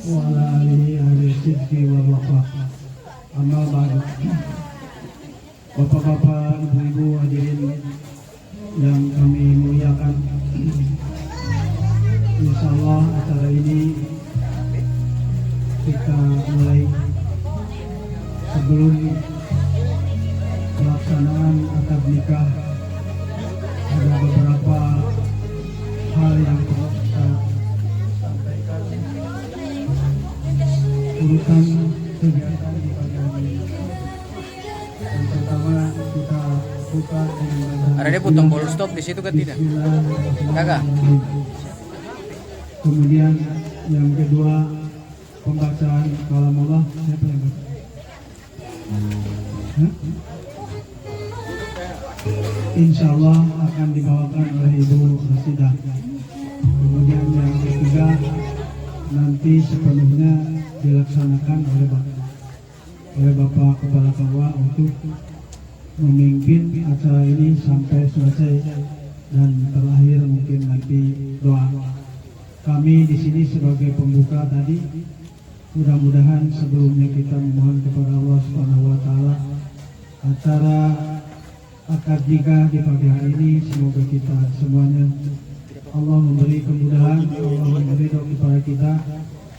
وعلى آله أهل الصدق والوفاء. Amma ba'du. Bapak-bapak, ibu-ibu hadirin yang kami muliakan, insya Allah acara ini kita mulai. Sebelum pelaksanaan akad nikah, ada beberapa hal yang perlu kita sampaikan. Urutan kegiatan di pagi hari ini. Yang pertama kita buka dengan Ada dia potong ball stop di situ kan tidak? Kagak. Kemudian yang kedua pembacaan kalam Allah. Siapa yang baca? Insya Allah akan dibawakan oleh Ibu Rasidah. Kemudian yang ketiga nanti sepenuhnya dilaksanakan oleh Bapak Kepala KUA untuk memimpin acara ini sampai selesai dan terakhir mungkin nanti doa. Kami di sini sebagai pembuka tadi, mudah-mudahan sebelumnya kita memohon kepada Allah Subhanahu wa taala acara akad nikah di pagi hari ini, semoga kita semuanya Allah memberi kemudahan, Allah memberi ridho kepada kita,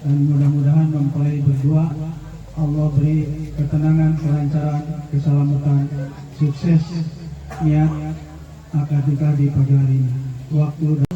dan mudah-mudahan mempelai berdua Allah beri ketenangan, kelancaran, keselamatan, sukses niat akad nikah di pagi hari ini. Waktu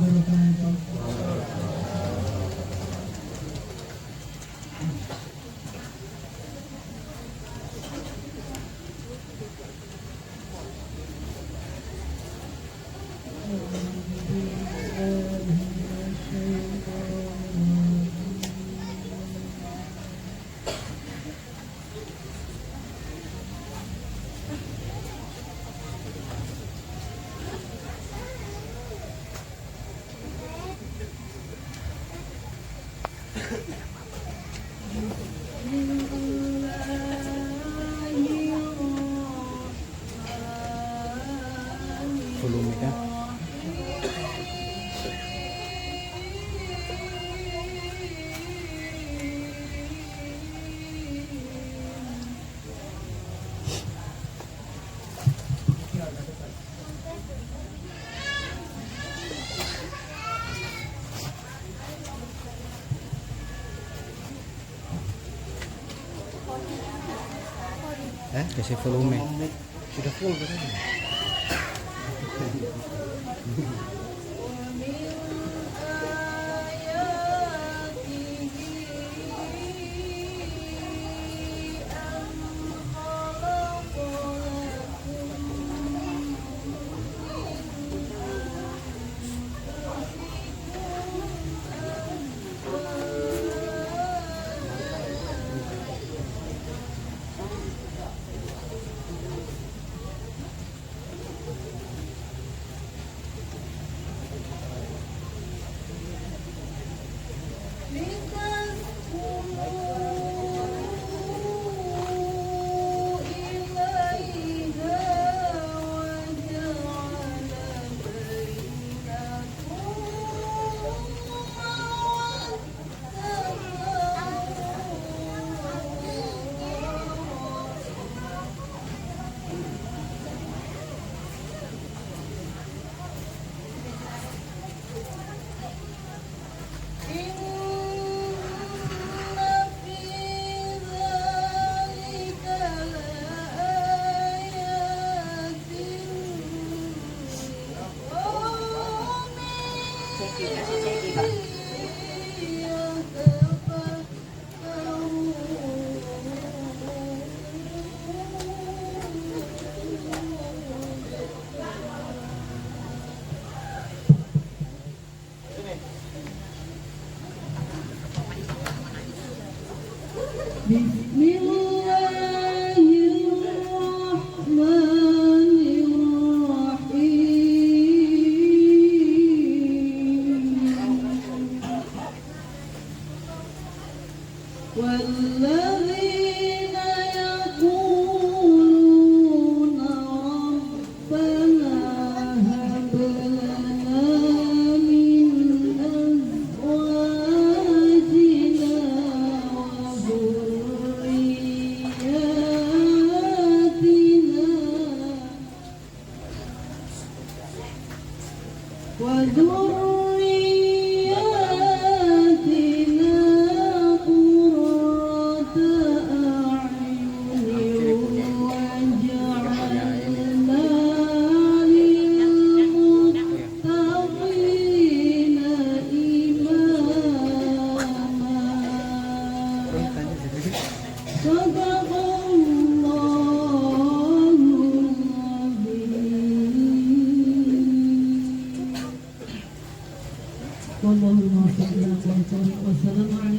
Volume kah? Kasih volume. Sudah full katanya.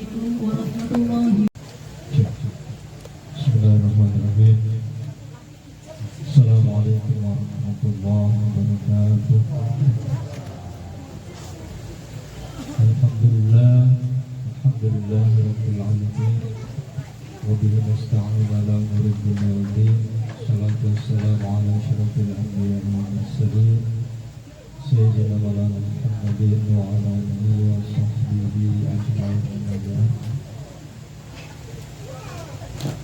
Bismillahirrahmanirrahim. Assalamualaikum warahmatullahi wabarakatuh. Alhamdulillahirabbil alamin. Wa bihi nasta'in ala umuri dunya wad din. Salatu wassalamu ala asyrafil anbiya'i wal mursalin. Sayyidina Maulana Muhammadin wa ala alihi wa sahbihi ajma'in.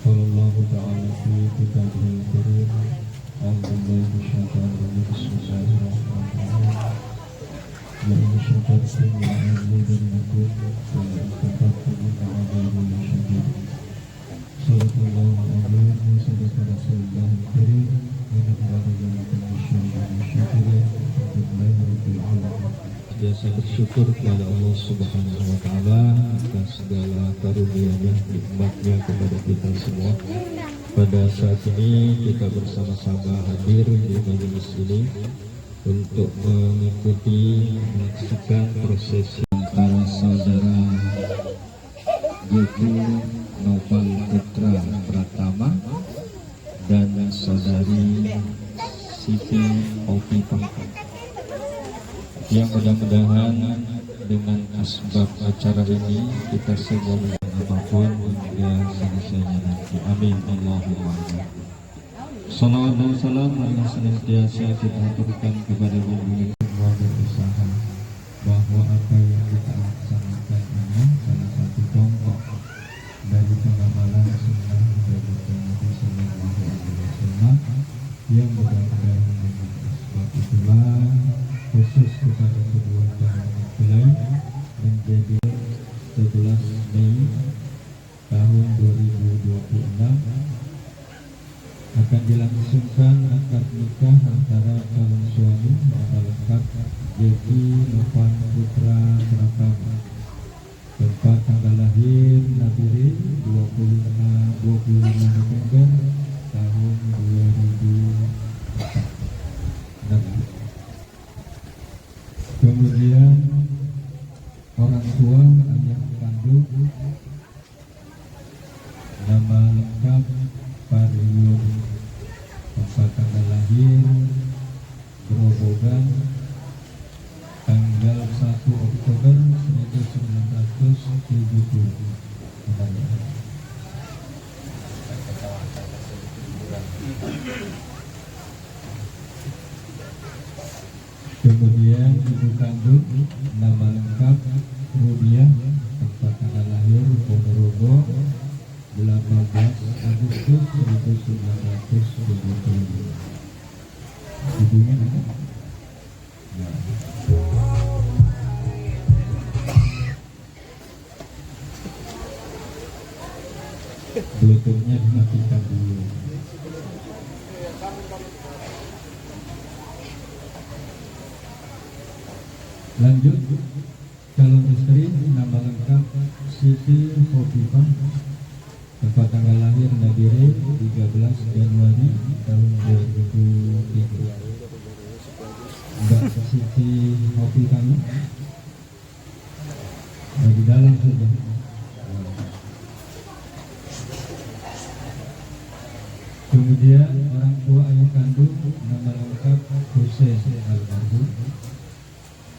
Qala Allah Ta'ala fi kitabihil karim. A'udzu billahi minasyaitonir rajim. Bismillahirrahmanirrahim. La in syakartum la azidannakum wa la in kafartum la'adzabun syadid. Sallallahu alaihi wa sallam Rasulullahil karim. Inna biasa bersyukur kepada Allah Subhanahu wa taala atas segala karunia-Nya, nikmat-Nya kepada kita semua. Pada saat ini kita bersama-sama hadir di majelis ini untuk mengikuti menyaksikan prosesi antara saudara Yogi Noval Putra Pratama dan saudari Siti Opipah, yang mudah-mudahan dengan asbab acara ini kita semua apapun hingga selesainya nanti. Amin. Allahumma amin. Salawat dan salam yang senantiasa kita aturkan kepada Nabi semua berusaha bahwa apa yang kita laksanakan ini salah satu contoh dari pengamalan sunnah dari Nabi Sallallahu Alaihi Wasallam yang mudah-mudahan dengan asbab itulah khusus kepada kedua calon mempelai menjadi 11 Mei tahun 2026 akan dilangsungkan akad nikah antara calon suami nama lengkap Yogi Noval Putra Pratama. Tempat tanggal lahir Nabire 25 November tahun 2004. Kemudian orang tua ayah kandung nama lengkap Pariur, tempat tanggal lahir Grobogan tanggal 1 Oktober 1970. Kemudian ibu kandung nama lengkap Rudiah, tempat tanggal lahir Ponorogo 18 Agustus 1970. Ibunya ada? Ya. Bluetoothnya dimatikan dulu. Lanjut, calon istri nama lengkap Siti Opipah, tempat tanggal lahir Nabire 13 Januari tahun 2003. Mbak Siti Opipah di dalam sudah. Kemudian orang tua ayah kandung nama lengkap Hussein almarhum.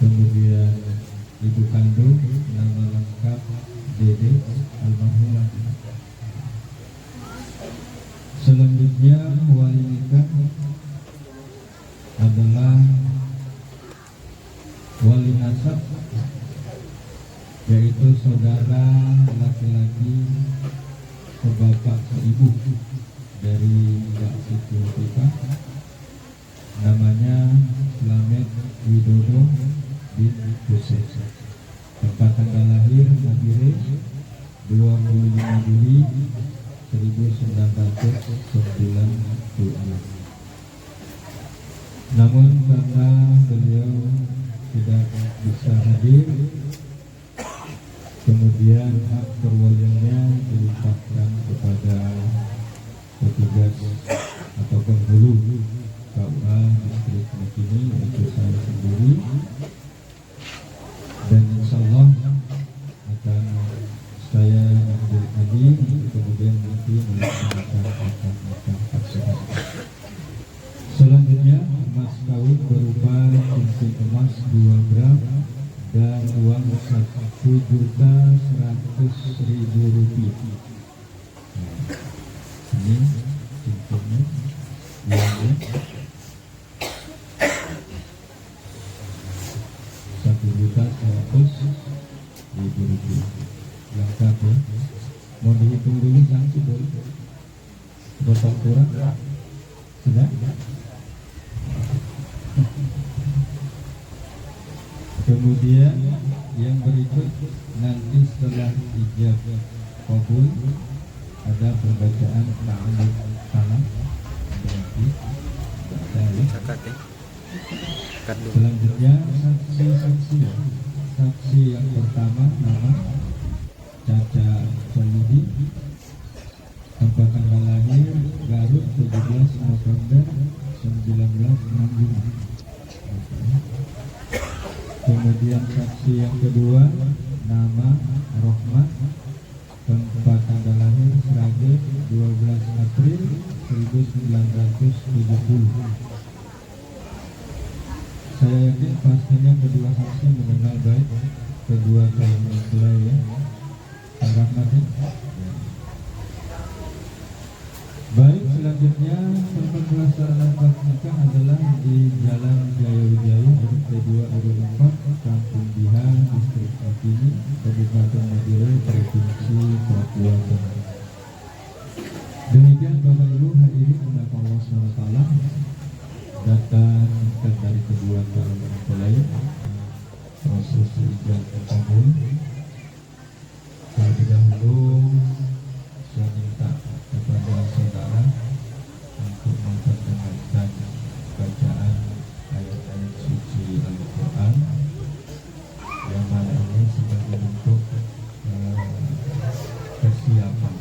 Kemudian ibu kandung nama lengkap Dede almarhumah. Selanjutnya wali nikah adalah wali nasab, yaitu saudara laki-laki sebapak seibu dari Mbak Siti Opipah, namanya Slamet Widodo bin Hussein, tempat tanggal lahir Nabire 25 Juli 1996. Namun karena beliau tidak bisa hadir, kemudian hak perwaliannya dilimpahkan kepada petugas atau penghulu KUA distrik Mekini, yaitu saya sendiri, dan insya Allah akan lagi, kemudian nanti melaksanakan akad nikah. Selanjutnya emas kawin berupa cincin emas 2 gram dan uang 1.100.000 rupiah. Ini cincinnya, uangnya 1.100.000 rupiah. Lengkap ya. Mau dihitung dulu sanksi boleh? Potong kurang? Sudah? Kemudian yang berikut nanti setelah ijab kabul ada pembacaan ta'aluk salam, berarti baca ya. Akad ya. Akad dulu. Selanjutnya saksi yang pertama nama Caca Saludi, tempat tanggal lahir Garut 17 November 1965. Kemudian saksi yang kedua nama Rohmat, tempat tanggal lahir Sragen 12 April 1970. Saya yakin pastinya kedua saksi mengenal baik kedua calon mempelai ya. Kang Rahmat ya. Baik, selanjutnya tempat pelaksanaan akad nikah adalah di Jalan Jaya Wijaya RT 2 RW 4 Kampung Biha, Distrik Makini, Kabupaten Madiun, Provinsi Papua Tengah. Demikian Bapak Ibu hadirin mengapa Allah SWT data nikah dari kedua calon mempelai, proses ijab kabul. Terlebih dahulu saya minta kepada saudara untuk memperdengarkan bacaan ayat-ayat suci Al-Quran yang mana ini sebagai bentuk kesiapan.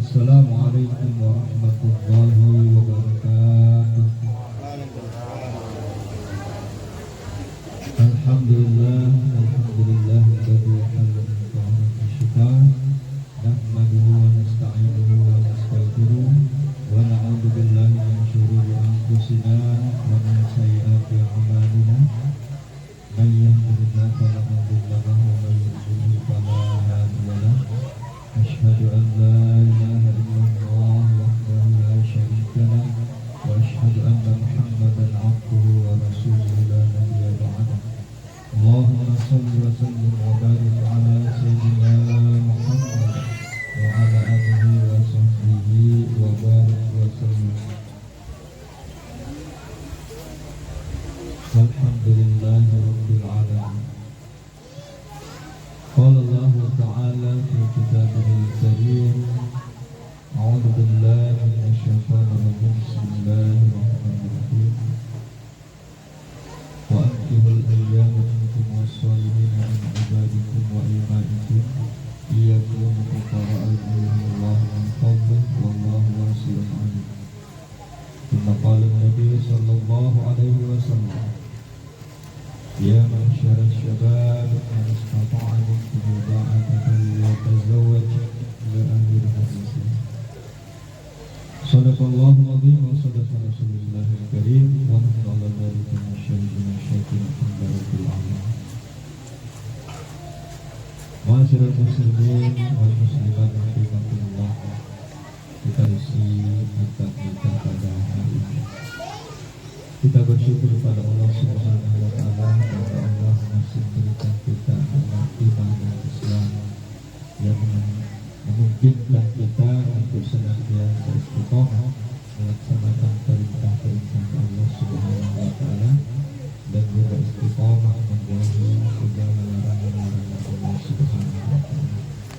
Assalamualaikum warahmatullahi wabarakatuh. Alhamdulillah, alhamdulillah alladzi halal syifaa. Nahmaduhu wa nasta'inuhu wa nastaghfiruh wa na'udzu billahi min shururi anfusina wa min sayyiati a'malina. May yahdihillahu fala mudilla lahu wa may yudlil fala hadiya lahu. Asyhadu an la ilaha illallah wahdahu la syarika lah wa asyhadu anna Muhammadan abduhu wa rasuluhu la nabiyya ba'dah. Allahumma shalli wa sallim wa barik ala sayyidina Muhammad wa ala alihi wa sahbihi wa barik wa sallim. Alhamdulillahi rabbil alamin. Qala Allah Ta'ala fi kitabihil karim. A'udzu billahi minasy syaithanir rajim. Bismillahirrahmanirrahim. Wa anqihul ayyama minkum was-salihina min ibadikum wa imaikum iyakunu fuqara'an yughnihimullahu min fadlihi wallahu wasi'un 'alim. Thumma qala an-nabiy sallallahu alaihi wasallam, ya ma'syara asy-syabab man istata'a minkum al-ba'ata falyatazawwaj ila akhir hadis. Shadaqallahu al-azim wa sadaqa Rasulullahil karim wa Ma'asyiral muslimin wal muslimat rahimakumullah. Kita isi akad nikah pada hari ini. Kita bersyukur kepada Allah Subhanahu wa taala bahwa Allah masih memberikan kita anak iman dan Islam yang memungkinkan kita untuk senantiasa istiqomah melaksanakan perintah-perintah Allah Subhanahu wa taala dan juga istiqomah menjauhi segala larangan-larangan Allah Subhanahu wa taala.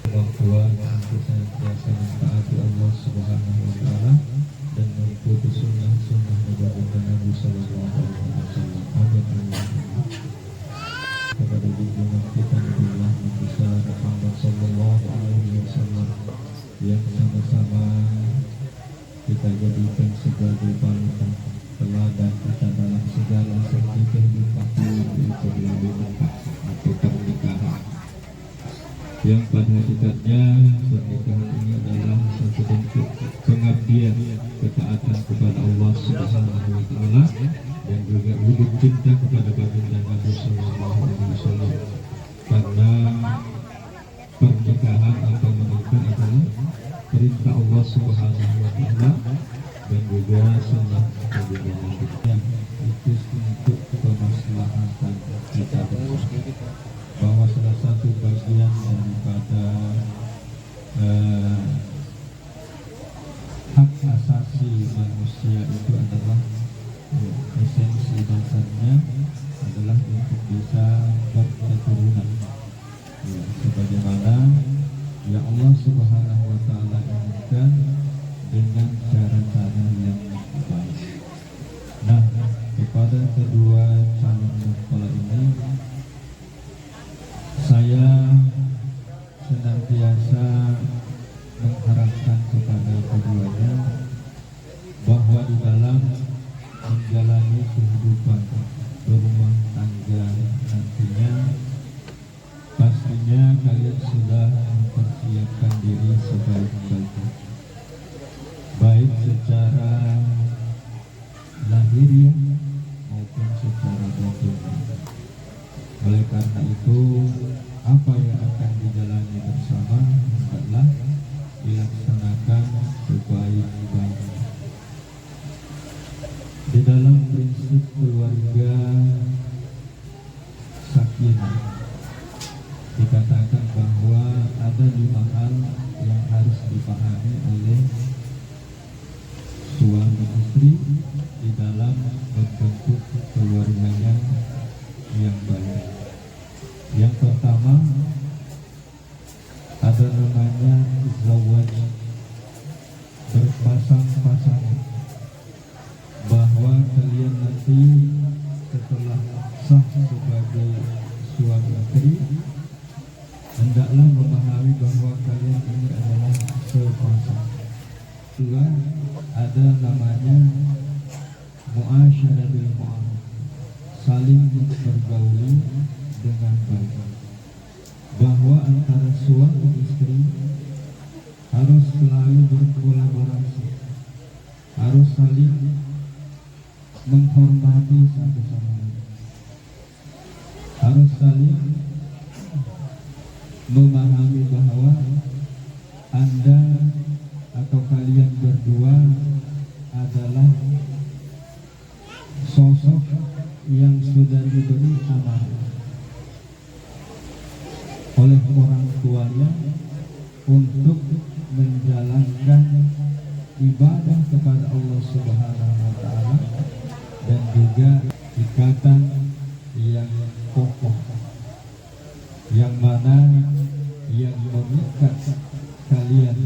Kemampuan untuk senantiasa mentaati Allah Subhanahu wa taala dan mengikuti sunnah-sunnah Nabi sallallahu alaihi wasallam. Amin. Kepada junjungan kita Nabiullah Muhammad sallallahu alaihi wasallam yang sama-sama kita jadikan sebagai panutan teladan kita dalam segala segi kehidupan itu lebih dekat atau pernikahan. Yang pada hakikatnya pernikahan ini adalah satu bentuk pengabdian ketaatan kepada Allah Subhanahu wa taala dan juga wujud cinta kepada baginda Nabi sallallahu alaihi wasallam. Karena pernikahan atau menikah adalah perintah Allah Subhanahu wa taala dan juga sunnah baginda Nabi yang itu untuk kemaslahatan kita bersama. Bahwa salah satu bagian daripada hak asasi manusia itu adalah esensi dasarnya adalah untuk bisa berketurunan, sebagaimana yang Allah Subhanahu wa taala inginkan dengan cara-cara yang baik. Nah, kepada kedua calon mempelai ini saya senantiasa mengharapkan kepada keduanya bahwa di dalam menjalani kehidupan berumah tangga nantinya pastinya kalian sudah mempersiapkan diri sebaik-baiknya, baik secara lahiriah maupun secara batin. Oleh karena itu, apa yang akan dijalani bersama hendaklah dilaksanakan sebaik-baiknya. Di dalam prinsip keluarga sakinah dikatakan bahwa ada 5 hal yang harus dipahami oleh suami istri di dalam membentuk keluarganya yang baik. Yang pertama ada namanya zawaj, berpasang-pasangan, bahwa kalian nanti setelah sah sebagai suami istri hendaklah memahami bahwa kalian ini adalah sepasang. Kedua ada namanya muasyaratul ma'ruf, saling bergauli dengan baik, bahwa antara suami istri harus selalu berkolaborasi, harus saling menghormati satu sama lain, harus saling memahami bahwa Anda atau kalian berdua adalah sosok yang sudah diberi amanah oleh orang tuanya untuk menjalankan ibadah kepada Allah Subhanahu wa taala dan juga ikatan yang kokoh yang mana yang mengikat kalian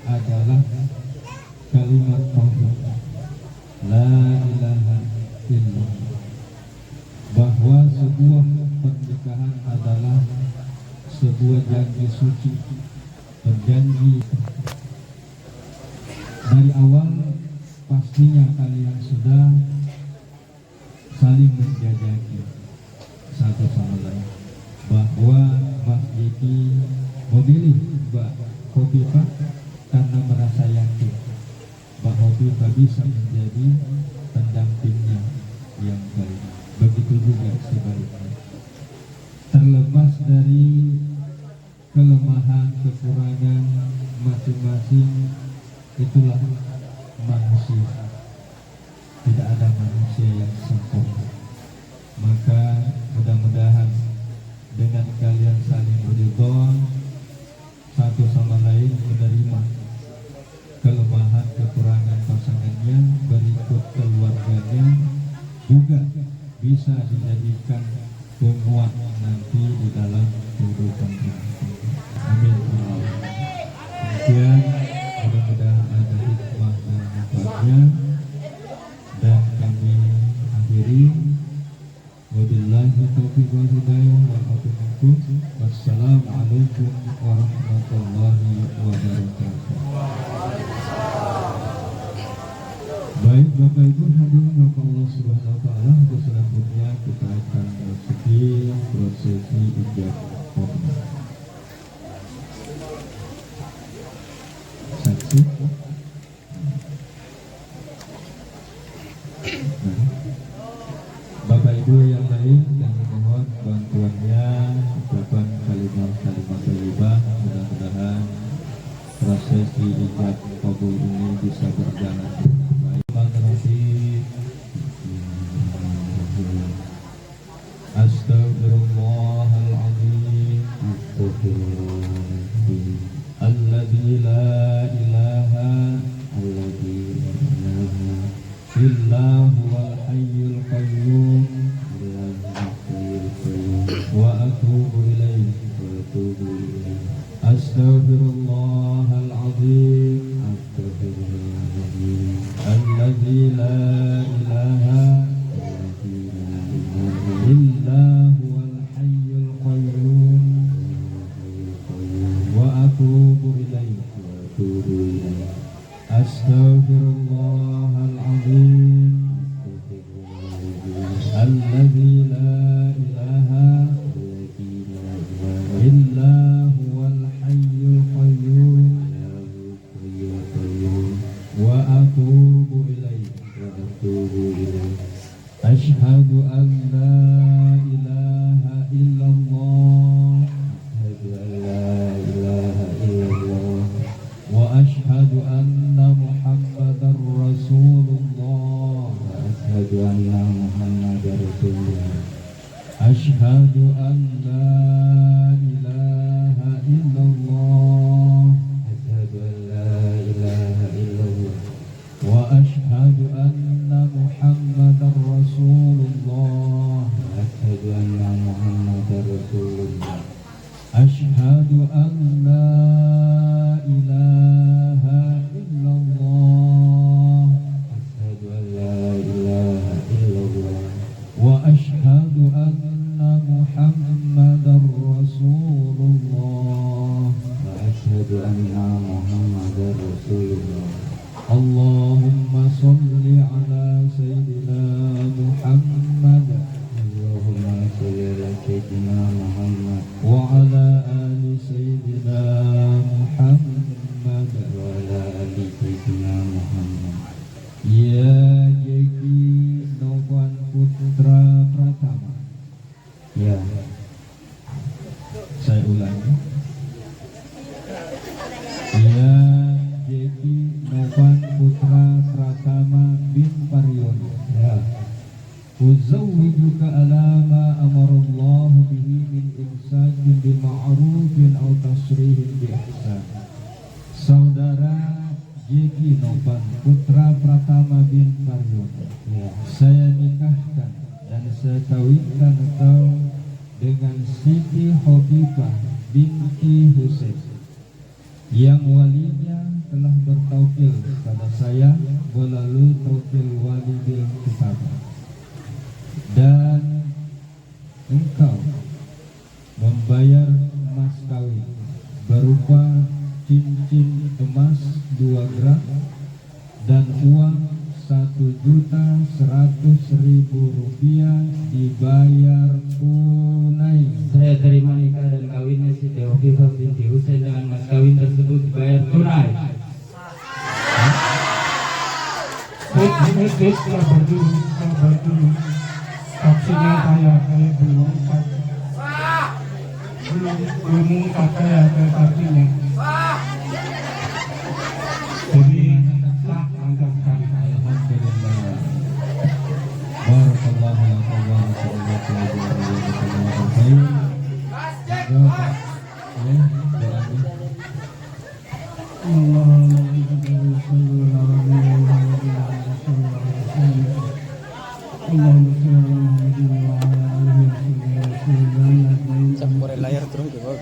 adalah kalimat tauhid la ilaha illallah, bahwa sebuah pernikahan adalah sebuah janji suci, berjanji dari awal pastinya kalian sudah saling menjajaki satu sama lain, bahwa Mas Jeki memilih Mbak Khofifah karena merasa yakin Mbak Khofifah bisa menjadi pendampingnya yang baik. Begitu juga sebaliknya. Terlepas dari kekurangan masing-masing. Itulah manusia. Tidak ada manusia yang sempurna. Maka mudah-mudahan dengan kalian saling beridho, satu sama lain menerima kelemahan kekurangan pasangannya, berikut keluarganya, juga bisa dijadikan penguat nanti di dalam kehidupan ini. Amin. Demikian, mudah-mudahan ada hikmah dan manfaatnya, dan kami akhiri. Wabillahi taufiq wal hidayah wal afu minkum. Wassalamualaikum warahmatullahi wabarakatuh. Baik Bapak Ibu hadirin Bapak Allah Subhanahu wa taala, untuk selanjutnya kita akan memasuki prosesi ijab kabul. Saksi. Bapak Ibu yang lain, kami mohon bantuannya, ucapan kalimat-kalimat thayyibah. Mudah-mudahan prosesi ijab kabul ini bisa berjalan dengan baik. Astaghfirullahaladzim. Alladzi la ilaha illa huwal hayyul qayyum wa atubu ilaihi. Astaghfirullahaladzim. Alladzi la ilaha illa huwal hayyul qayyum wa atubu ilaihi. Astaghfirullahaladzim. Alladzi la ilaha illa huwal hayyul qayyum wa atubu ilaihi. Asyhadu an la ilaha illallah wa asyhadu anna Muhammadar Rasulullah. Asyhadu an la ilaha illallah wa asyhadu anna Muhammadar Rasulullah. Asyhadu an la ilaha illallah wa asyhadu anna Muhammadar Rasulullah. Allahumma sholli ala sayyidina Muhammad wa ala ali sayyidina Muhammad. Ya Jeki Novan Putra Pratama. Ya, saya ulangi. Ya Jeki Novan Putra Pratama bin Paryono. Ya. Uzawwijuka ala ma amarallahu bihi min imsakin bil ma'rufin aw tasrihin bi ihsan. Saudara Jeki Novan Putra Pratama bin Paryono, ya, saya nikahkan dan saya kawinkan engkau dengan Siti Hobibah binti Husain, yang walinya telah bertaukil pada saya melalui taukil wali bil kitab, dan engkau membayar mas kawin berupa cincin emas 2 gram dan uang Rp1.100.000 dibayar tunai. Saya terima nikah dan kawinnya Siti Hobibah binti Husain dengan mas kawin tersebut dibayar tunai. Sabar dulu. Saksinya saya belum. ilmu kakek ya kakinya. Jadi sah angkatkan. Alhamdulillah. Barakallahu Campur layar terus coba.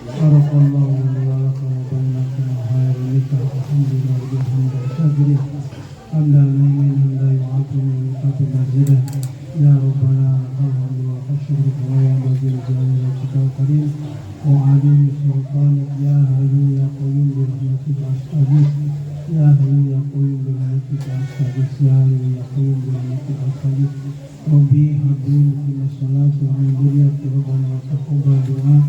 يا ربنا الحمد والشكر ويا مجيد الجلال والشكر الكريم وعظيم سلطانك يا حي يا قيوم برحمتك استغيث يا حي يا قيوم برحمتك استغيث يا حي يا قيوم برحمتك استغيث ربي هب لي من الصلاة ومن ذريتي ربنا وتقبل دعاء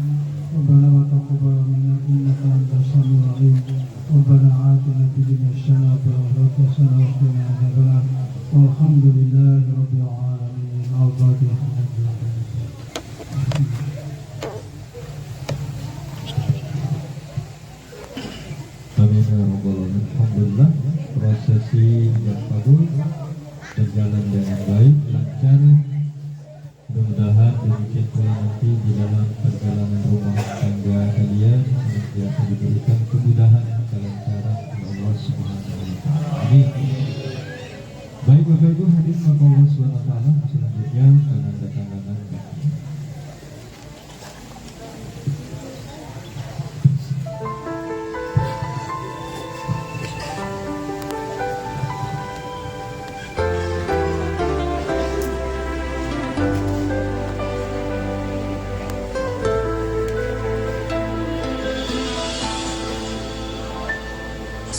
ربنا وتقبل منا انك انت السميع العليم ربنا آتنا في الدنيا حسنة وفي الآخرة حسنة وقنا عذاب النار والحمد لله رب العالمين الفاتحة. Amin ya rabbal alamin. Alhamdulillah, prosesi berkabul berjalan dengan baik, lancar. Mudah-mudahan demikian pula nanti di dalam perjalanan rumah tangga kalian senantiasa diberikan kemudahan, kelancaran oleh Allah Subhanahu wa taala. Amin. Baik Bapak Ibu hadirin maka Allah Subhanahu wa taala selanjutnya penanda tanganan bagi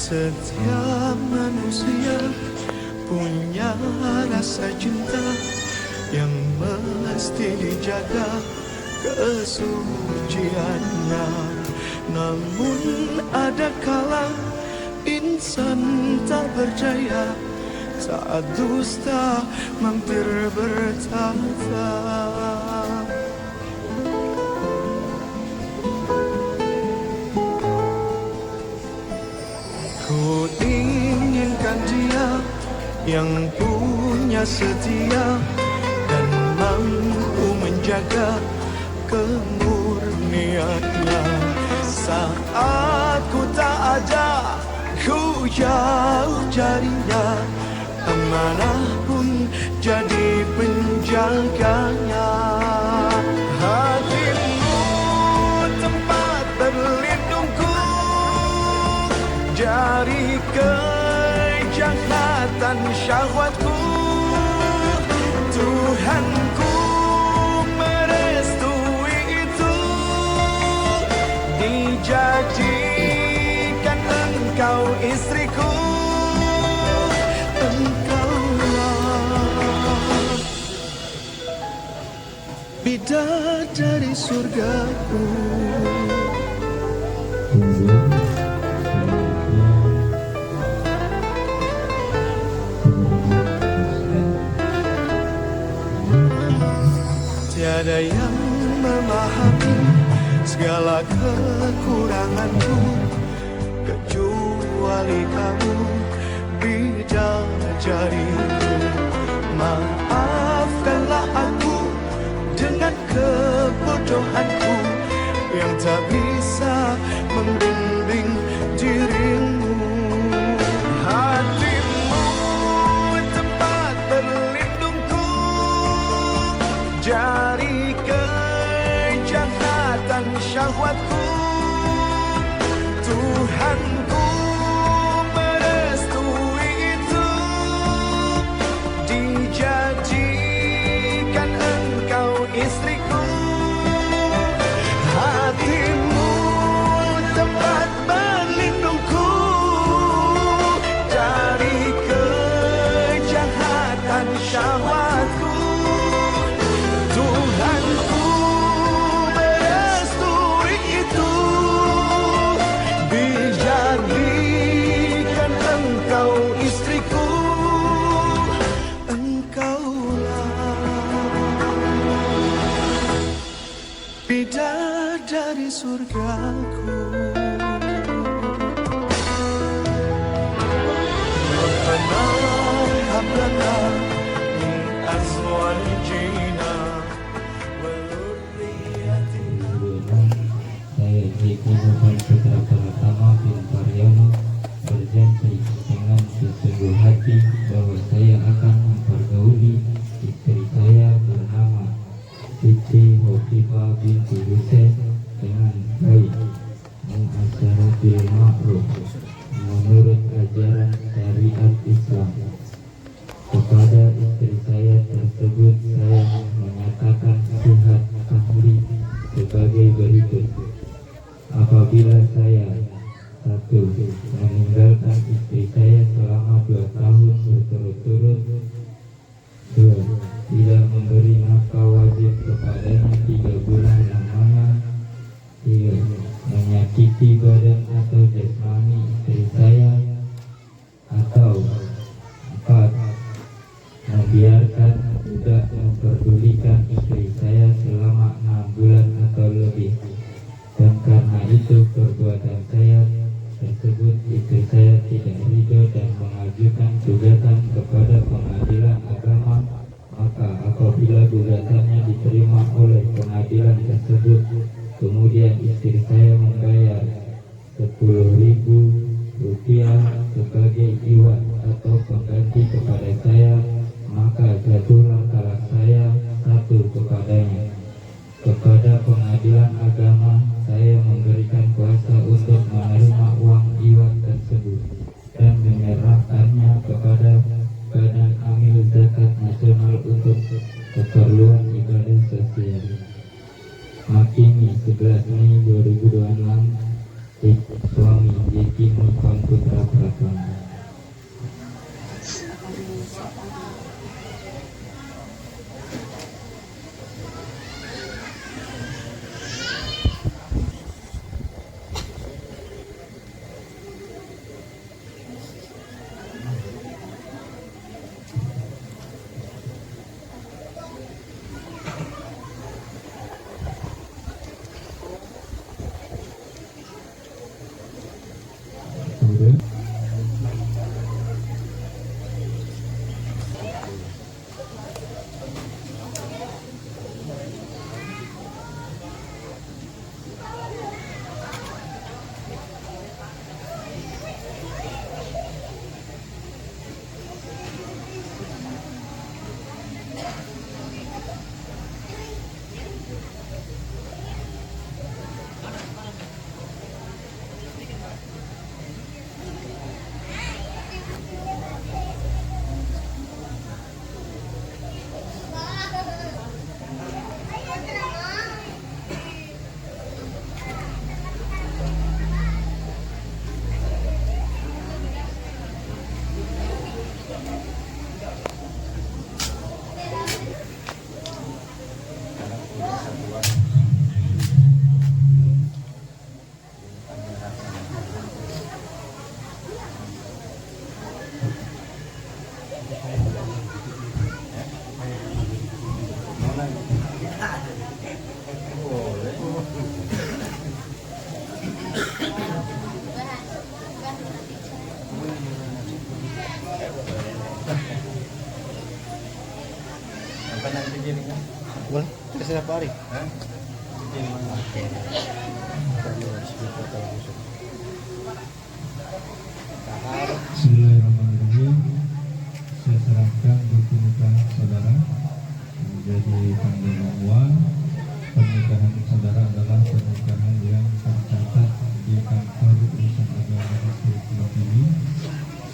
Setiap manusia punya rasa cinta yang mesti dijaga kesuciannya. Namun ada kala insan tak percaya saat dusta mampir bertata. Ku inginkan dia yang punya setia dan mampu menjaga kemurniannya. Saat ku tak ada, ku jauh carinya, amanah pun jadi penjaganya. Hatimu tempat berlindungku dari kejahatan syahwatku. Tuhanku merestui itu, dijadikan engkau istriku. Engkaulah bidadari surgaku. kemudian Tiada yang memahami segala kekuranganku kecuali kamu, bidadariku. Maafkanlah aku dengan kebodohanku yang tak bisa membimbing dirimu. Hatimu tempat berlindungku dari kejahatan syahwatku. Tuhanku merestui itu, dijadikan engkau istriku. Hatimu tempat berlindungku dari kejahatan syahwatku. Tuhanku merestui itu, dari surgaku. Rabbana hab lana min azwajina wa dhurriyyatina. Saya Jeki Nurman Putra Pratama bin Paryono berjanji dengan sesungguh hati bahwa saya akan mempergauli istri saya bernama Siti Hofifah binti Husain dengan baik, muasyaratil ma'ruf, menurut ajaran syariat Islam. Kepada istri saya tersebut saya menyatakan sihat ahli sebagai berikut. Apabila saya 1. meninggalkan istri saya selama 2 tahun berturut-turut, 2. tidak memberi nafkah wajib kepadanya 3 bulan lamanya, 3. menyakiti badan atau jasmani istri saya, atau 4. membiarkan tidak memperdulikan istri saya selama 6 bulan atau lebih. Dan karena itu perbuatan saya tersebut istri saya tidak ridho dan mengajukan gugatan kepada pengadilan agama, maka apabila gugatannya diterima oleh pengadilan tersebut, kemudian istri saya membayar 10.000 rupiah sebagai iwat atau pengganti kepada saya, maka jatuhlah talak saya 1 kepadanya. Kepada pengadilan agama saya memberikan kuasa untuk menerima uang iwat tersebut dan menyerahkannya kepada Badan Amil Zakat Nasional untuk keperluan ibadah sosial. Makini 11 Mei 2026, suami Jeki Nurman Putra Pratama. Boleh, terserah Pak Ari. Bismillahirrahmanirrahim. Saya serahkan buku nikah saudara menjadi tanggal awal. Pernikahan saudara adalah pernikahan yang tercatat di kantor urusan agama Islam ini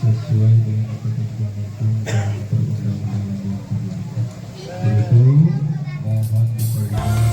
sesuai dengan ketentuan hukum dan perundang-undangan yang berlaku. Yaitu mohon diperlukan.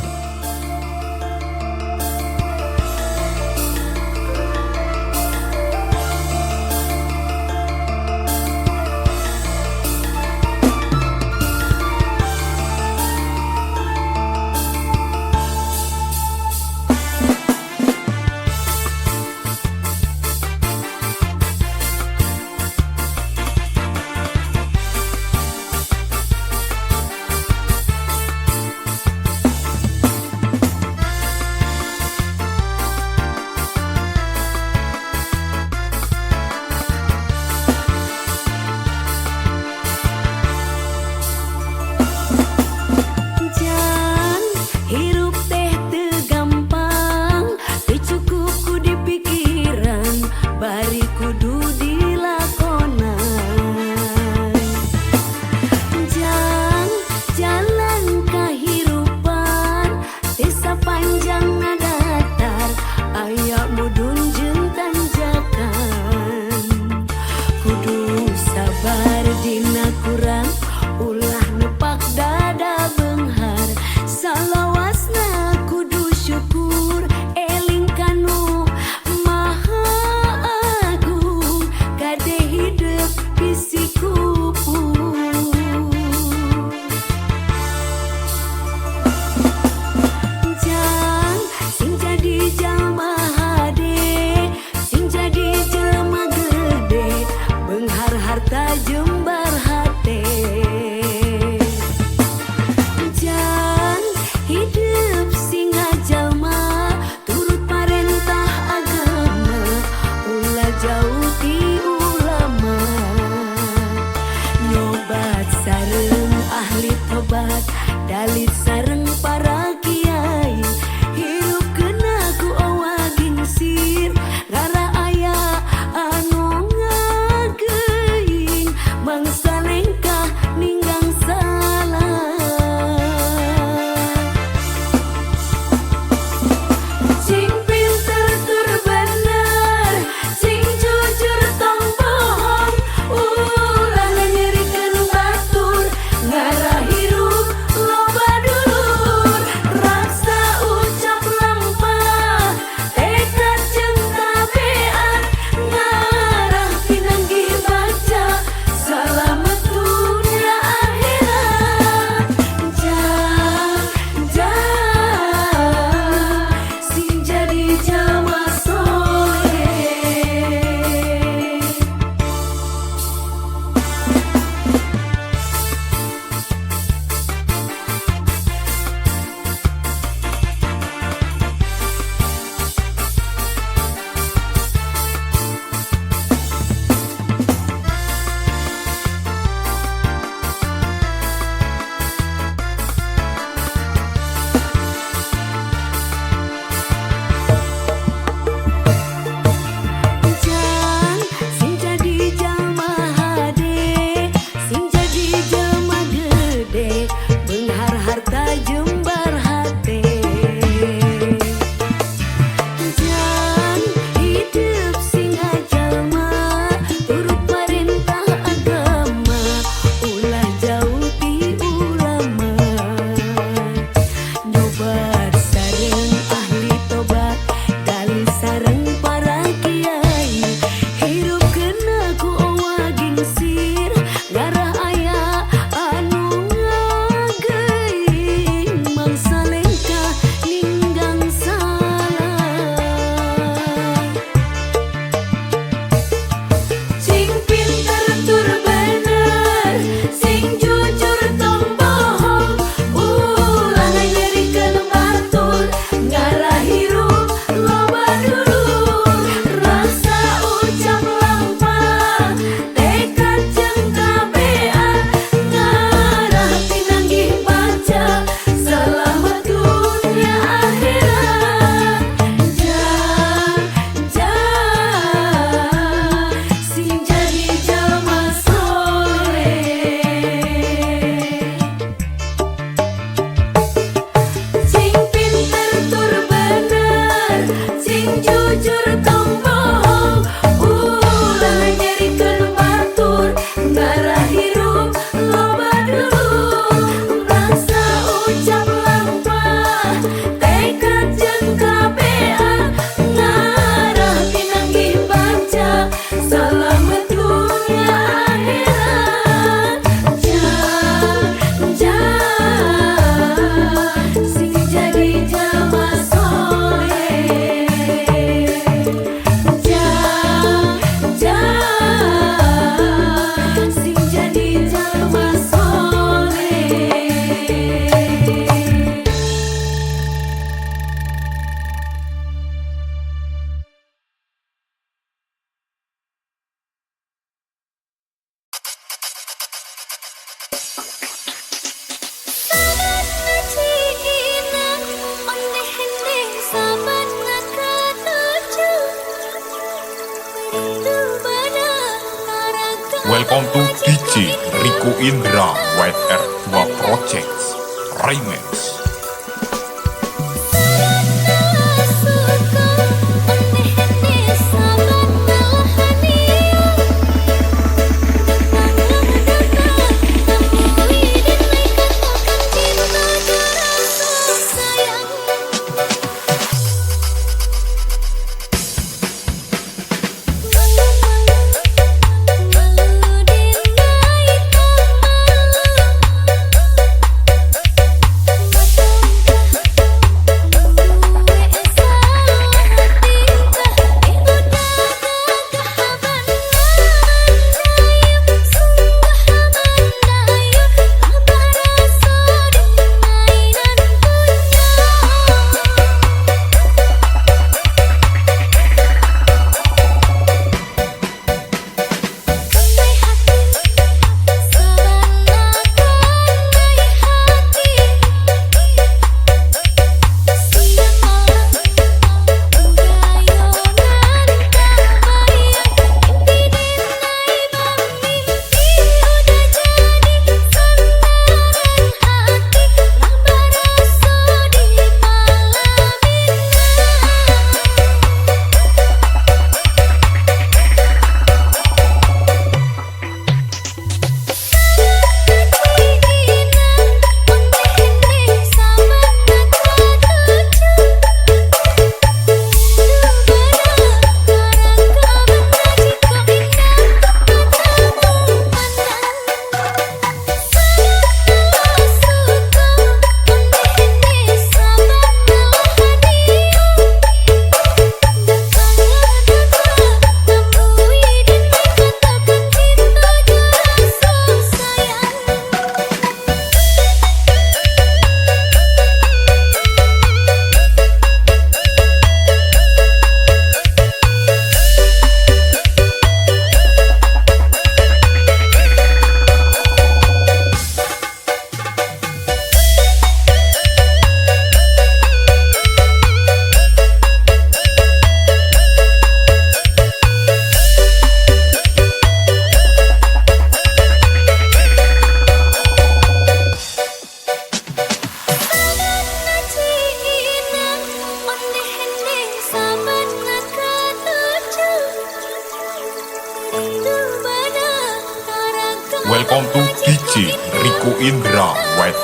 Welcome to DJ Rico Indra White R2 Projects Remix.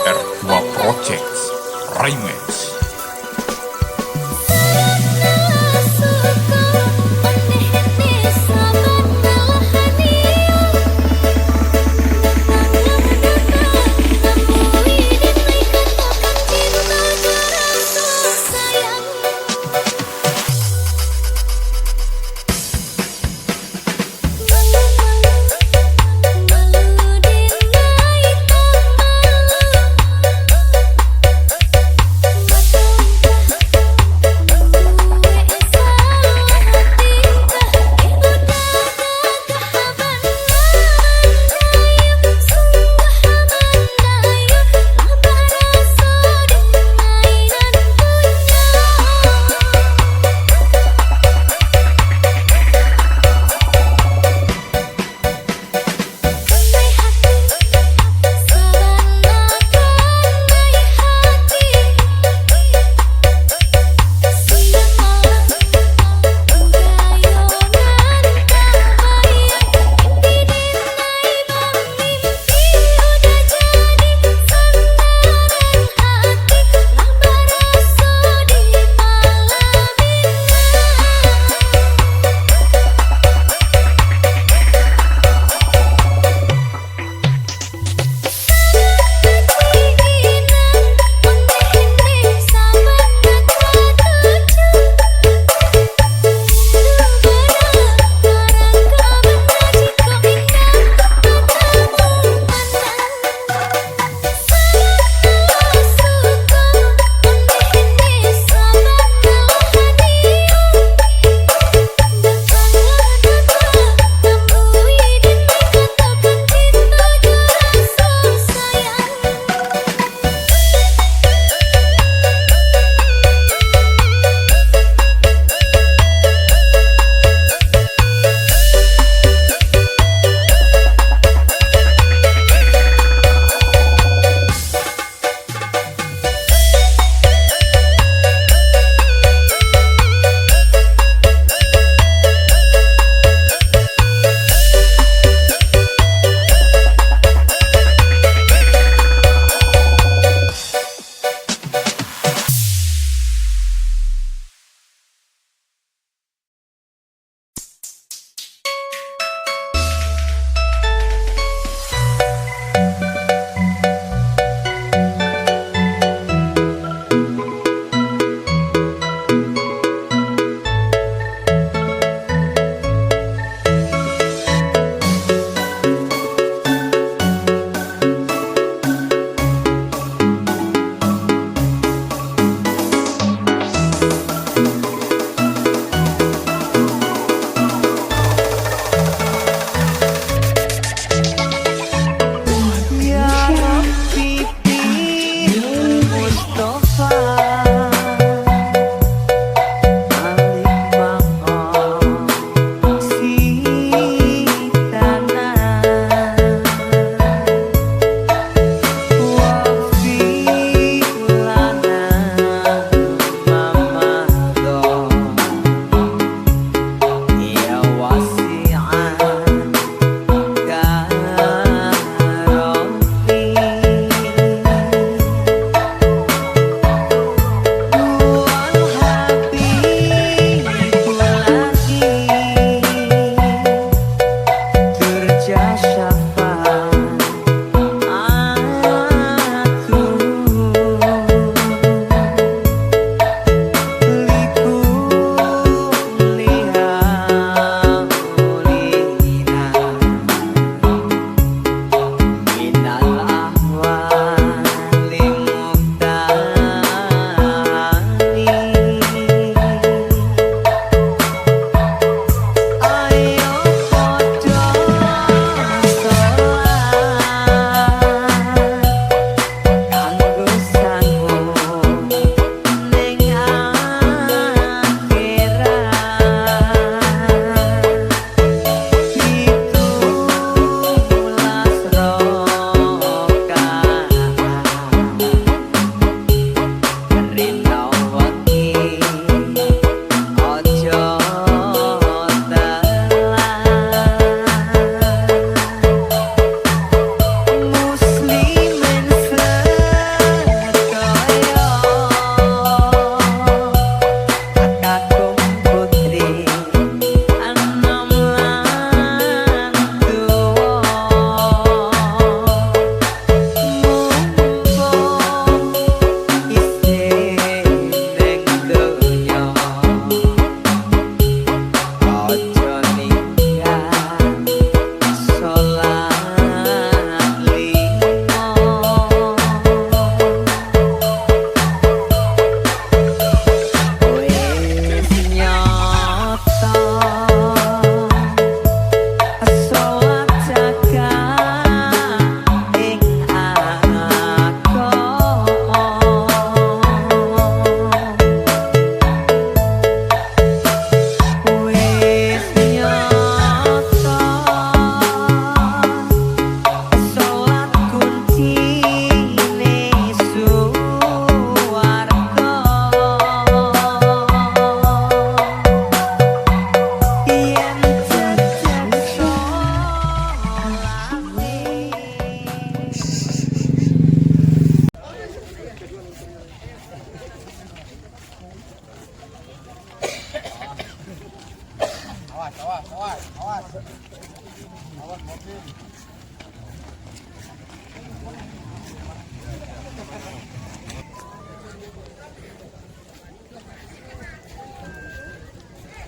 YR2 Projects Remix.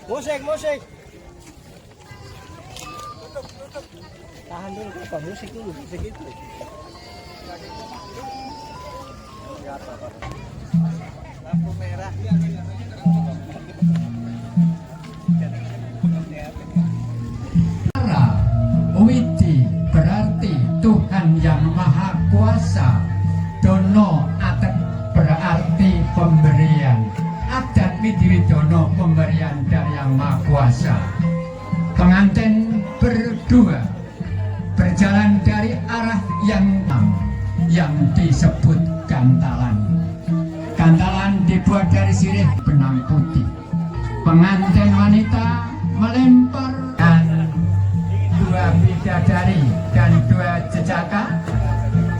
Musik, musik. Tahan dulu, apa musik dulu, musik itu. Lampu merah. Widi berarti Tuhan yang Maha Kuasa. Dono adat berarti pemberian. Adat Widiwidono pemberian dari Yang Maha Kuasa. Pengantin berdua berjalan dari arah yang disebut gantalan. Gantalan dibuat dari sirih benang putih. Pengantin wanita melemparkan dua bidadari dan dua jejaka,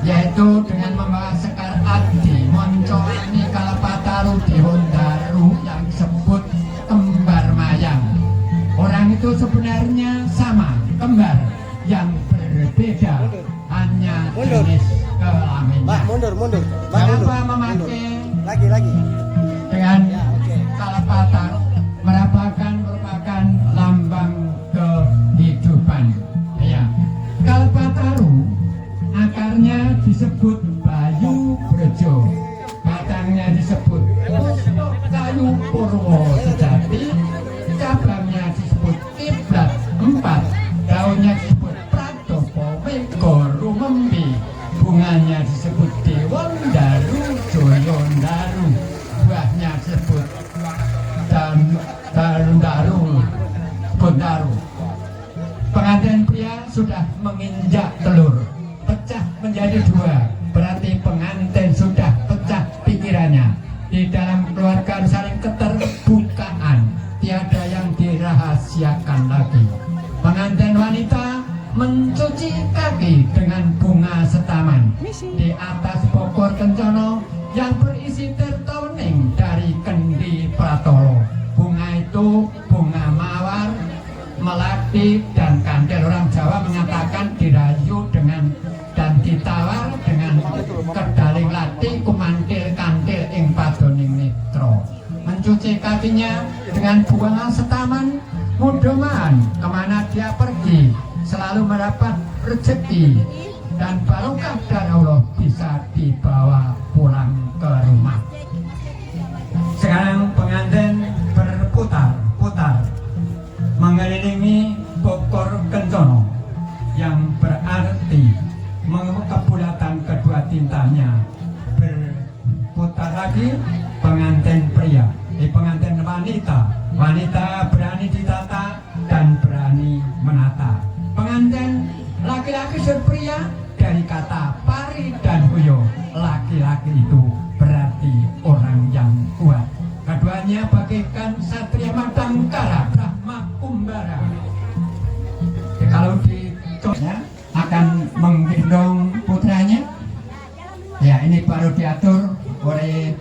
yaitu dengan membawa sekar adi moncoani kalapataru di hondaru yang disebut kembar mayang. Orang itu sebenarnya sama, kembar yang berbeda hanya jenis kelaminnya. Mbak, mundur. Kenapa memakai Lagi. dengan Ya, oke. kalapataru merupakan lambang kehidupan. Ya, kalpataru akarnya disebut Bayu Brejo, batangnya disebut kayu Purwo Sejati, cabangnya disebut Kiblat 4, daunnya disebut Pradopo Megoru Membi, bunganya disebut Dewondaru Joyondaru, buahnya disebut Darundaru Bondaru. Pengantin pria sudah menginjak telur, pecah menjadi dua, berarti pengantin sudah pecah pikirannya. Di dalam keluarga saling keterbukaan, tiada yang dirahasiakan lagi. Pengantin wanita mencuci kaki dengan bunga setaman di atas pokor kencono yang berisi tertoning dari kendi pratolo. Bunga itu bunga mawar, melati, dan kantil. Orang Jawa mengatakan dirayu dengan dan ditawar dengan kedaling lati kumantil kantil ing padoning nitro. Mencuci kakinya dengan bunga setaman, mudah-mudahan kemana dia pergi selalu mendapat rezeki dan barokah dari Allah bisa dibawa pulang ke rumah. Sekarang pengantin berputar-putar mengelilingi pokor kencono yang berarti kebulatan kedua tintanya. Berputar lagi pengantin pria, pengantin wanita berani ditata dan berani menata. Pengantin laki-laki dan pria dari kata pari dan huyo, laki-laki itu berarti orang yang kuat. Keduanya bagaikan satria Madangkara, Brahma Kumbara. Kalau dicontohnya akan menggendong putranya. Ya, ini baru diatur oleh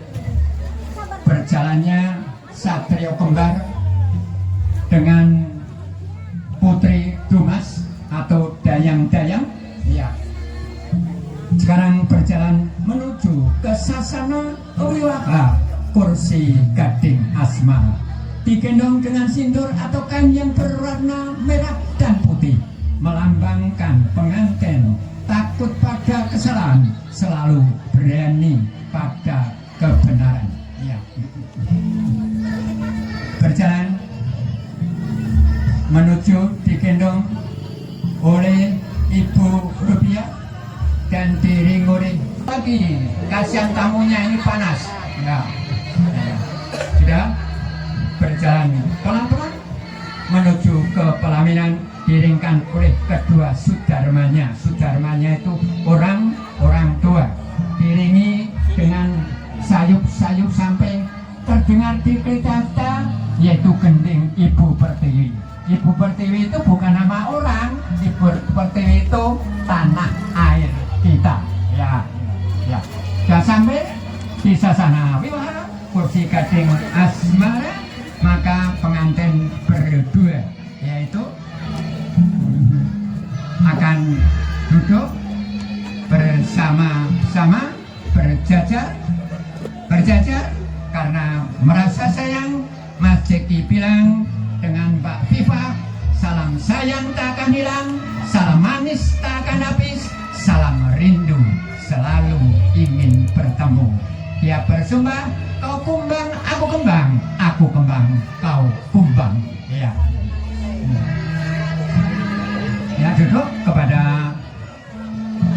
berjalannya satria kembar dengan putri Dumas atau dayang-dayang. Ya. Sekarang berjalan menuju ke Sasana Wiwaha, kursi Gading Asma, digendong dengan sindur atau kain yang berwarna merah dan putih, melambangkan pengantin takut pada kesalahan, selalu berani pada kebenaran. Ya. Berjalan menuju digendong oleh Ibu Rupiah dan diringuri lagi. Kasihan tamunya ini panas. Ya. Sudah berjalan pelan-pelan menuju ke pelaminan, diiringkan oleh kedua sudarmanya. Sudarmanya itu orang tua, diiringi dengan sayup-sayup sampai terdengar di kereta, yaitu gending Ibu Pertiwi. Ibu Pertiwi itu bukan nama orang, Ibu Pertiwi itu tanah air kita. Ya. Sudah sampai di Sasana Wiwaha, kursi Gading Asmara, maka pengantin berdua yaitu akan duduk bersama-sama berjajar karena merasa sayang. Mas Jeki bilang dengan Mbak Viva. Salam sayang tak akan hilang, salam manis tak akan habis, salam rindu selalu ingin bertemu. Dia bersumpah, kau kumbang, aku kembang, kau kumbang. Ya. Ya, duduk kepada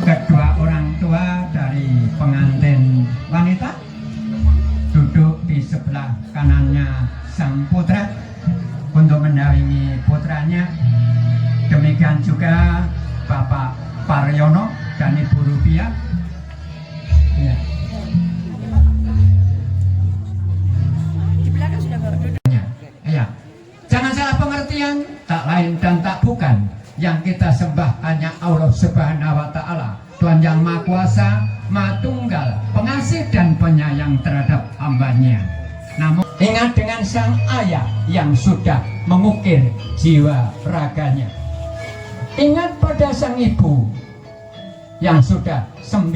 kedua orang tua dari pengantin wanita. Duduk di sebelah kanannya sang putra untuk mendampingi putranya. Demikian juga Bapak Paryono dan Ibu Rupiah. Ya. Di belakang sudah baru duduk. Ya. Jangan salah pengertian, tak lain dan tak bukan. Yang kita sembah hanya Allah Subhanahu wa Ta'ala, Tuhan yang Maha Kuasa, Maha Tunggal, pengasih dan penyayang terhadap hambanya. Namun ingat dengan sang ayah yang sudah mengukir jiwa raganya. Ingat pada sang ibu yang sudah 9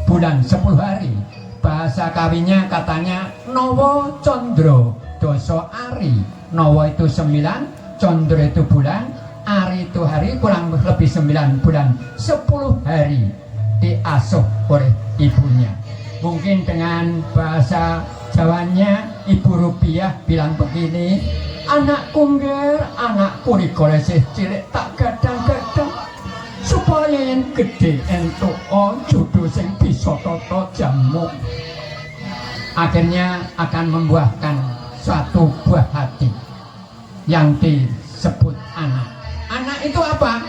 bulan 10 hari. Bahasa kawinnya katanya Nowo Condro Doso Ari. Nowo itu 9, Condro itu bulan, Ari itu hari, kurang lebih 9 bulan 10 hari diasuh oleh ibunya. Mungkin dengan bahasa Jawanya Ibu Rupiah bilang begini, anak kungger, anak kurikole cilik tak gadang-gadang, supaya yang gede entuk jodoh sing bisa toto jamu. Akhirnya akan membuahkan suatu buah hati yang disebut anak. Anak itu apa?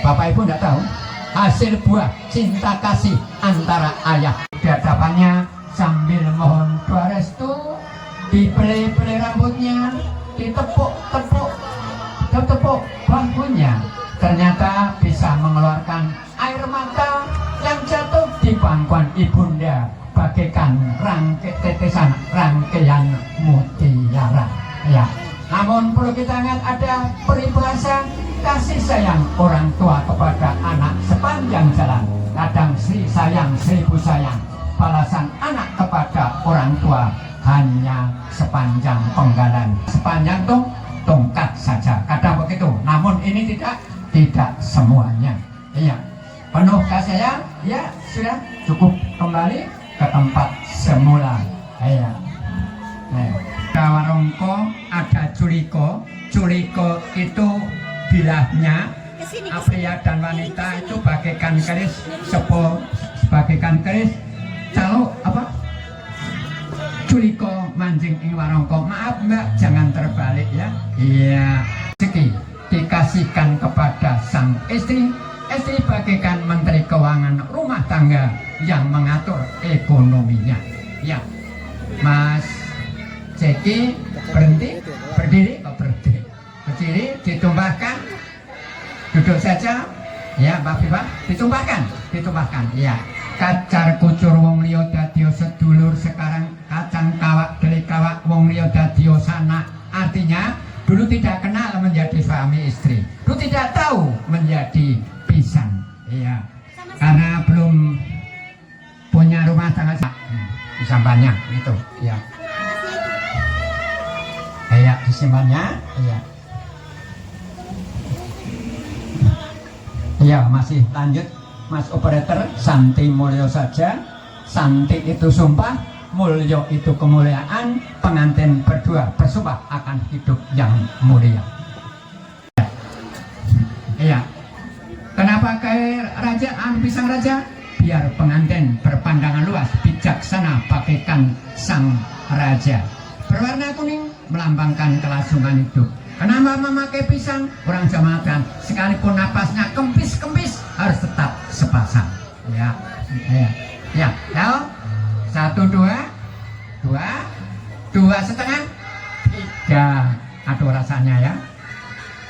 Bapak Ibu tidak tahu. Hasil buah cinta kasih antara ayah. Di hadapannya sambil mohon doa restu, dipelih-pelih rambutnya, ditepuk-tepuk bahunya. Ternyata bisa mengeluarkan air mata yang jatuh di pangkuan ibunda bagaikan tetesan rangkaian mutiara. Ya. Namun perlu kita ingat ada peribahasa kasih sayang orang tua kepada anak sepanjang jalan. Kadang sayang 1000 sayang. Balasan anak kepada orang tua hanya sepanjang penggalan, sepanjang tongkat saja. Kadang begitu. Namun ini tidak semuanya. Iya. Penuh kasih sayang, ya sudah cukup kembali ke tempat semula. Iya. Ada warongko, ada culiko. Culiko itu bilahnya pria dan wanita itu bagaikan keris, bagaikan keris. Calo apa? Culiko mancing ing warongko. Maaf Mbak, jangan terbalik ya. Iya. Rezeki dikasihkan kepada sang istri. Istri bagaikan menteri keuangan rumah tangga yang mengatur ekonominya. Ya, Mas Ceki berdiri, berdiri, ditumbahkan, duduk saja. Ya, Mbak Viva, ditumbahkan. Ya. Kacar kucur wong liya dadio sedulur, sekarang kacang kawak delik kawak wong liya dadio sana. Artinya dulu tidak kenal menjadi suami istri, dulu tidak tahu menjadi pisang. Iya, karena belum punya rumah tangga. Pisang banyak itu. Ya. Iya, disimpannya. Iya. Iya, masih lanjut. Mas operator, Santi Mulyo saja. Santi itu sumpah, Mulyo itu kemuliaan. Pengantin berdua bersumpah akan hidup yang mulia. Iya. Kenapa kayak raja, pisang raja? Biar pengantin berpandangan luas, bijaksana bagaikan sang raja. Berwarna kuning melambangkan kelangsungan hidup. Kenapa memakai pisang? Orang Jamaikan sekalipun napasnya kempis-kempis harus tetap sepasang. Ya, ya. 1, 2, 2,5, 3. Aduh rasanya ya.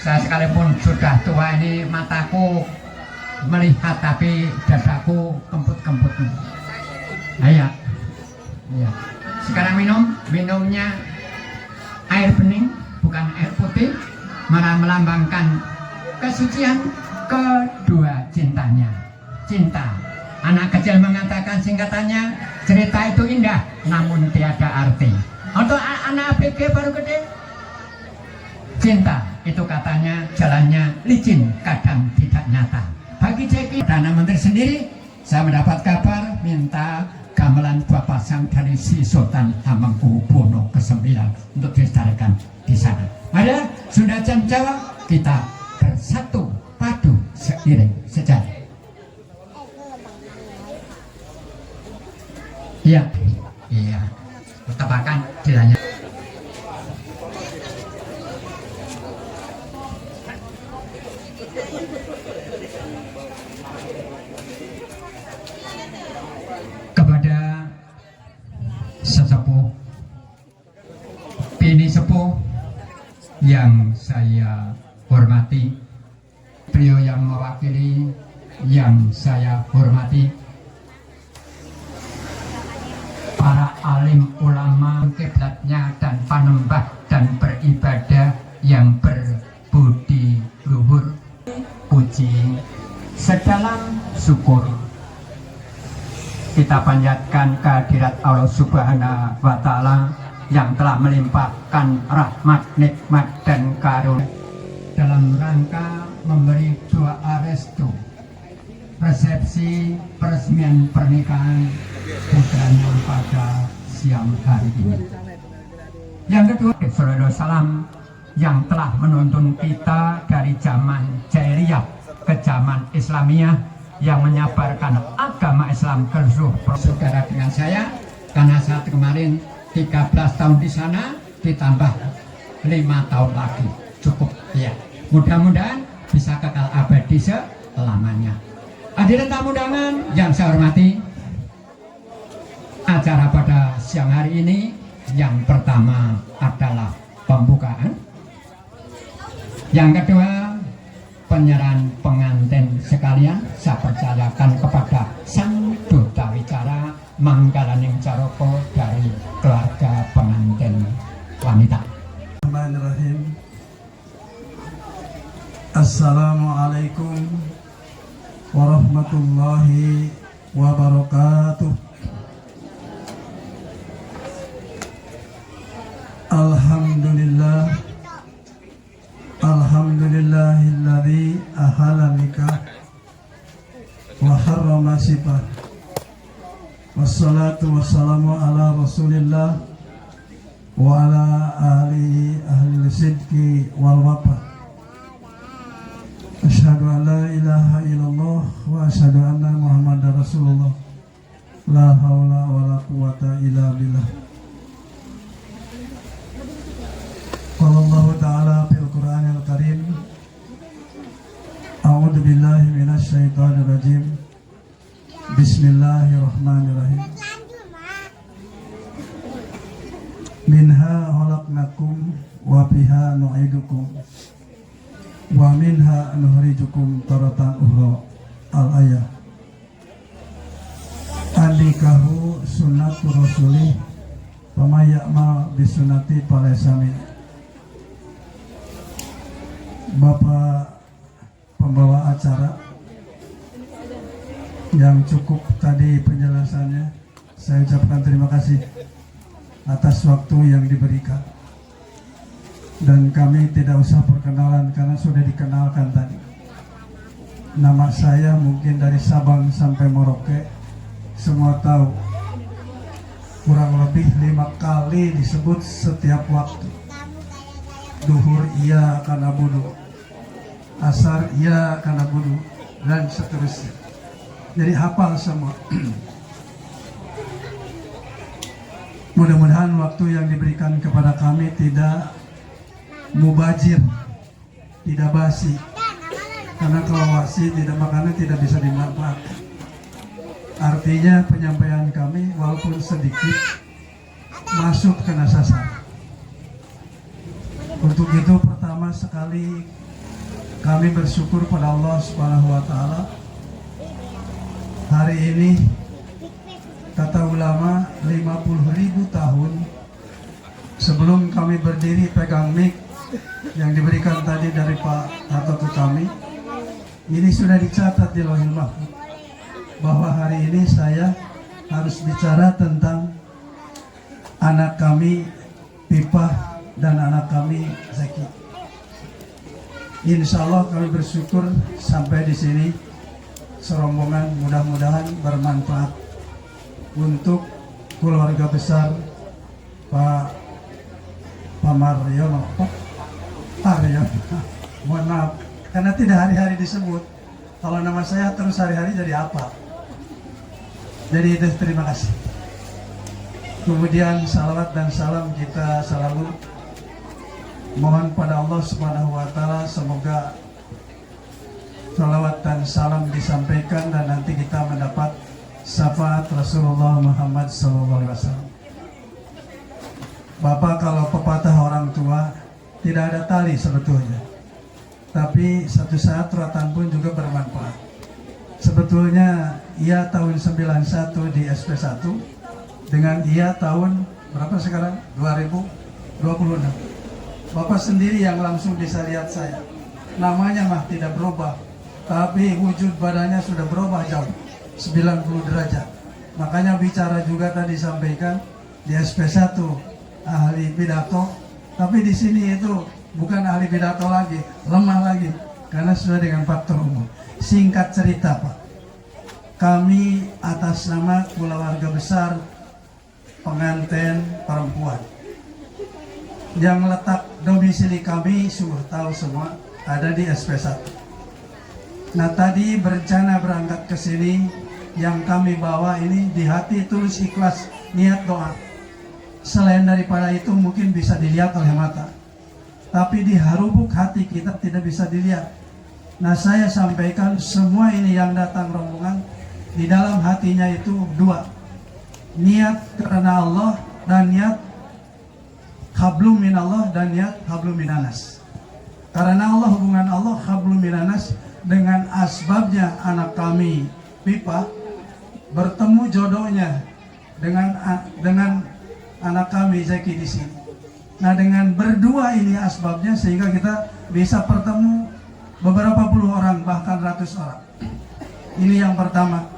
Saya sekalipun sudah tua ini mataku melihat tapi dadaku kemput-kemput. Ya. Sekarang minumnya air bening, bukan air putih, malah melambangkan kesucian kedua cintanya. Cinta. Anak kecil mengatakan singkatannya, cerita itu indah namun tiada arti. Untuk anak ABG baru gede, Cinta itu katanya jalannya licin, kadang tidak nyata. Bagi Jeki Perdana Menteri sendiri, saya mendapat kabar minta gamelan dua pasang dari si Sultan Hamengkubuwono ke-9 untuk dilestarikan di sana. Ada sudah jam Jawa, kita bersatu padu seiring sejalan. Iya, iya, tebakan jalannya. Kepada sesepuh, bini sepuh yang saya hormati, beliau yang mewakili yang saya hormati, para alim ulama kiblatnya dan panembah dan beribadah yang berbudi luhur, puji sedalam syukur kita panjatkan kehadirat Allah Subhanahu wa Ta'ala yang telah melimpahkan rahmat, nikmat dan karunia dalam rangka memberi doa restu resepsi peresmian pernikahan putranya pada siang hari ini. Yang kedua, Salam yang telah menuntun kita dari zaman jahiliyah ke zaman Islamiyah yang menyabarkan agama Islam ke seluruh saudara dengan saya, karena saat kemarin 13 tahun di sana ditambah 5 tahun lagi cukup ya. Mudah-mudahan bisa kekal abadi selamanya. Hadirin tamu undangan yang saya hormati, acara pada siang hari ini yang pertama adalah pembukaan, yang kedua penyerahan pengantin sekalian. Saya percayakan kepada Sang Duta Wicara Manggalaning Caroko dari keluarga pengantin wanita. Bismillahirrahmanirrahim. Assalamualaikum warahmatullahi wabarakatuh. Alhamdulillah, alhamdulillahilladzi ahala nikah wa harrama sifah. Wassalatu wassalamu ala rasulillah wa ala alihi ahli sidqi wal wafa. Asyhadu an la ilaha illallah wa asyhadu anna muhammadar rasulullah. La haula wa la quwata illa billah. Qala Allah ta'ala fil Qur'anil Karim, A'udzu billahi minasy syaithanir rajim. Bismillahirrahmanirrahim. Minha khalaqnakum wa fiha nu'idukum wa minha nukhrijukum taratan ukhra. Al-ayah. Andikahu sunnatu rasulih wa may ya'mal bisunnati falaysa min. Bapak pembawa acara yang cukup tadi penjelasannya, saya ucapkan terima kasih atas waktu yang diberikan. Dan kami tidak usah perkenalan karena sudah dikenalkan tadi. Nama saya mungkin dari Sabang sampai Merauke semua tahu. Kurang lebih 5 kali disebut setiap waktu. Duhur iya karena budu, asar iya karena budu, dan seterusnya. Jadi hafal semua. Mudah-mudahan waktu yang diberikan kepada kami tidak mubazir, tidak basi. Karena kalau basi tidak makanan tidak bisa dimanfaatkan. Artinya penyampaian kami walaupun sedikit masuk ke sasaran. Untuk itu pertama sekali kami bersyukur pada Allah Subhanahu wa Ta'ala. Hari ini kata ulama 50.000 tahun sebelum kami berdiri pegang mic yang diberikan tadi dari Pak Hato ke kami, ini sudah dicatat di Lauhil Mahfuz bahwa hari ini saya harus bicara tentang anak kami Pipah dan anak kami Zaki. Insya Allah kami bersyukur sampai di sini serombongan mudah-mudahan bermanfaat untuk keluarga besar Pak Mariono. Mohon maaf karena tidak hari-hari disebut. Kalau nama saya terus hari-hari jadi apa? Jadi itu, terima kasih. Kemudian salawat dan salam kita selalu mohon pada Allah Subhanahu wa taala, semoga salawat dan salam disampaikan dan nanti kita mendapat syafaat Rasulullah Muhammad SAW. Bapak, kalau pepatah orang tua tidak ada tali sebetulnya, tapi satu saat suratan pun juga bermanfaat. Sebetulnya ia tahun 91 di SP1 dengan ia tahun berapa sekarang? 2026. Bapak sendiri yang langsung bisa lihat saya. Namanya mah tidak berubah, tapi wujud badannya sudah berubah jauh, 90 derajat. Makanya bicara juga tadi sampaikan di SP1 ahli pidato, tapi di sini itu bukan ahli pidato lagi, lemah lagi karena sudah dengan faktor umum. Singkat cerita Pak, kami atas nama keluarga besar pengantin perempuan yang letak domisili kami sudah tahu semua ada di SP1. Nah tadi berencana berangkat ke sini, yang kami bawa ini di hati tulus ikhlas niat doa. Selain daripada itu mungkin bisa dilihat oleh mata, tapi di harubuk hati kita tidak bisa dilihat. Nah saya sampaikan semua ini yang datang rombongan, di dalam hatinya itu dua, niat karena Allah dan niat hablum minallah dan niat hablum minanas. Karena Allah, hubungan Allah hablum minanas dengan asbabnya anak kami Pipa bertemu jodohnya dengan anak kami Zeki di sini. Nah dengan berdua ini asbabnya sehingga kita bisa bertemu beberapa puluh orang bahkan ratus orang. Ini yang pertama.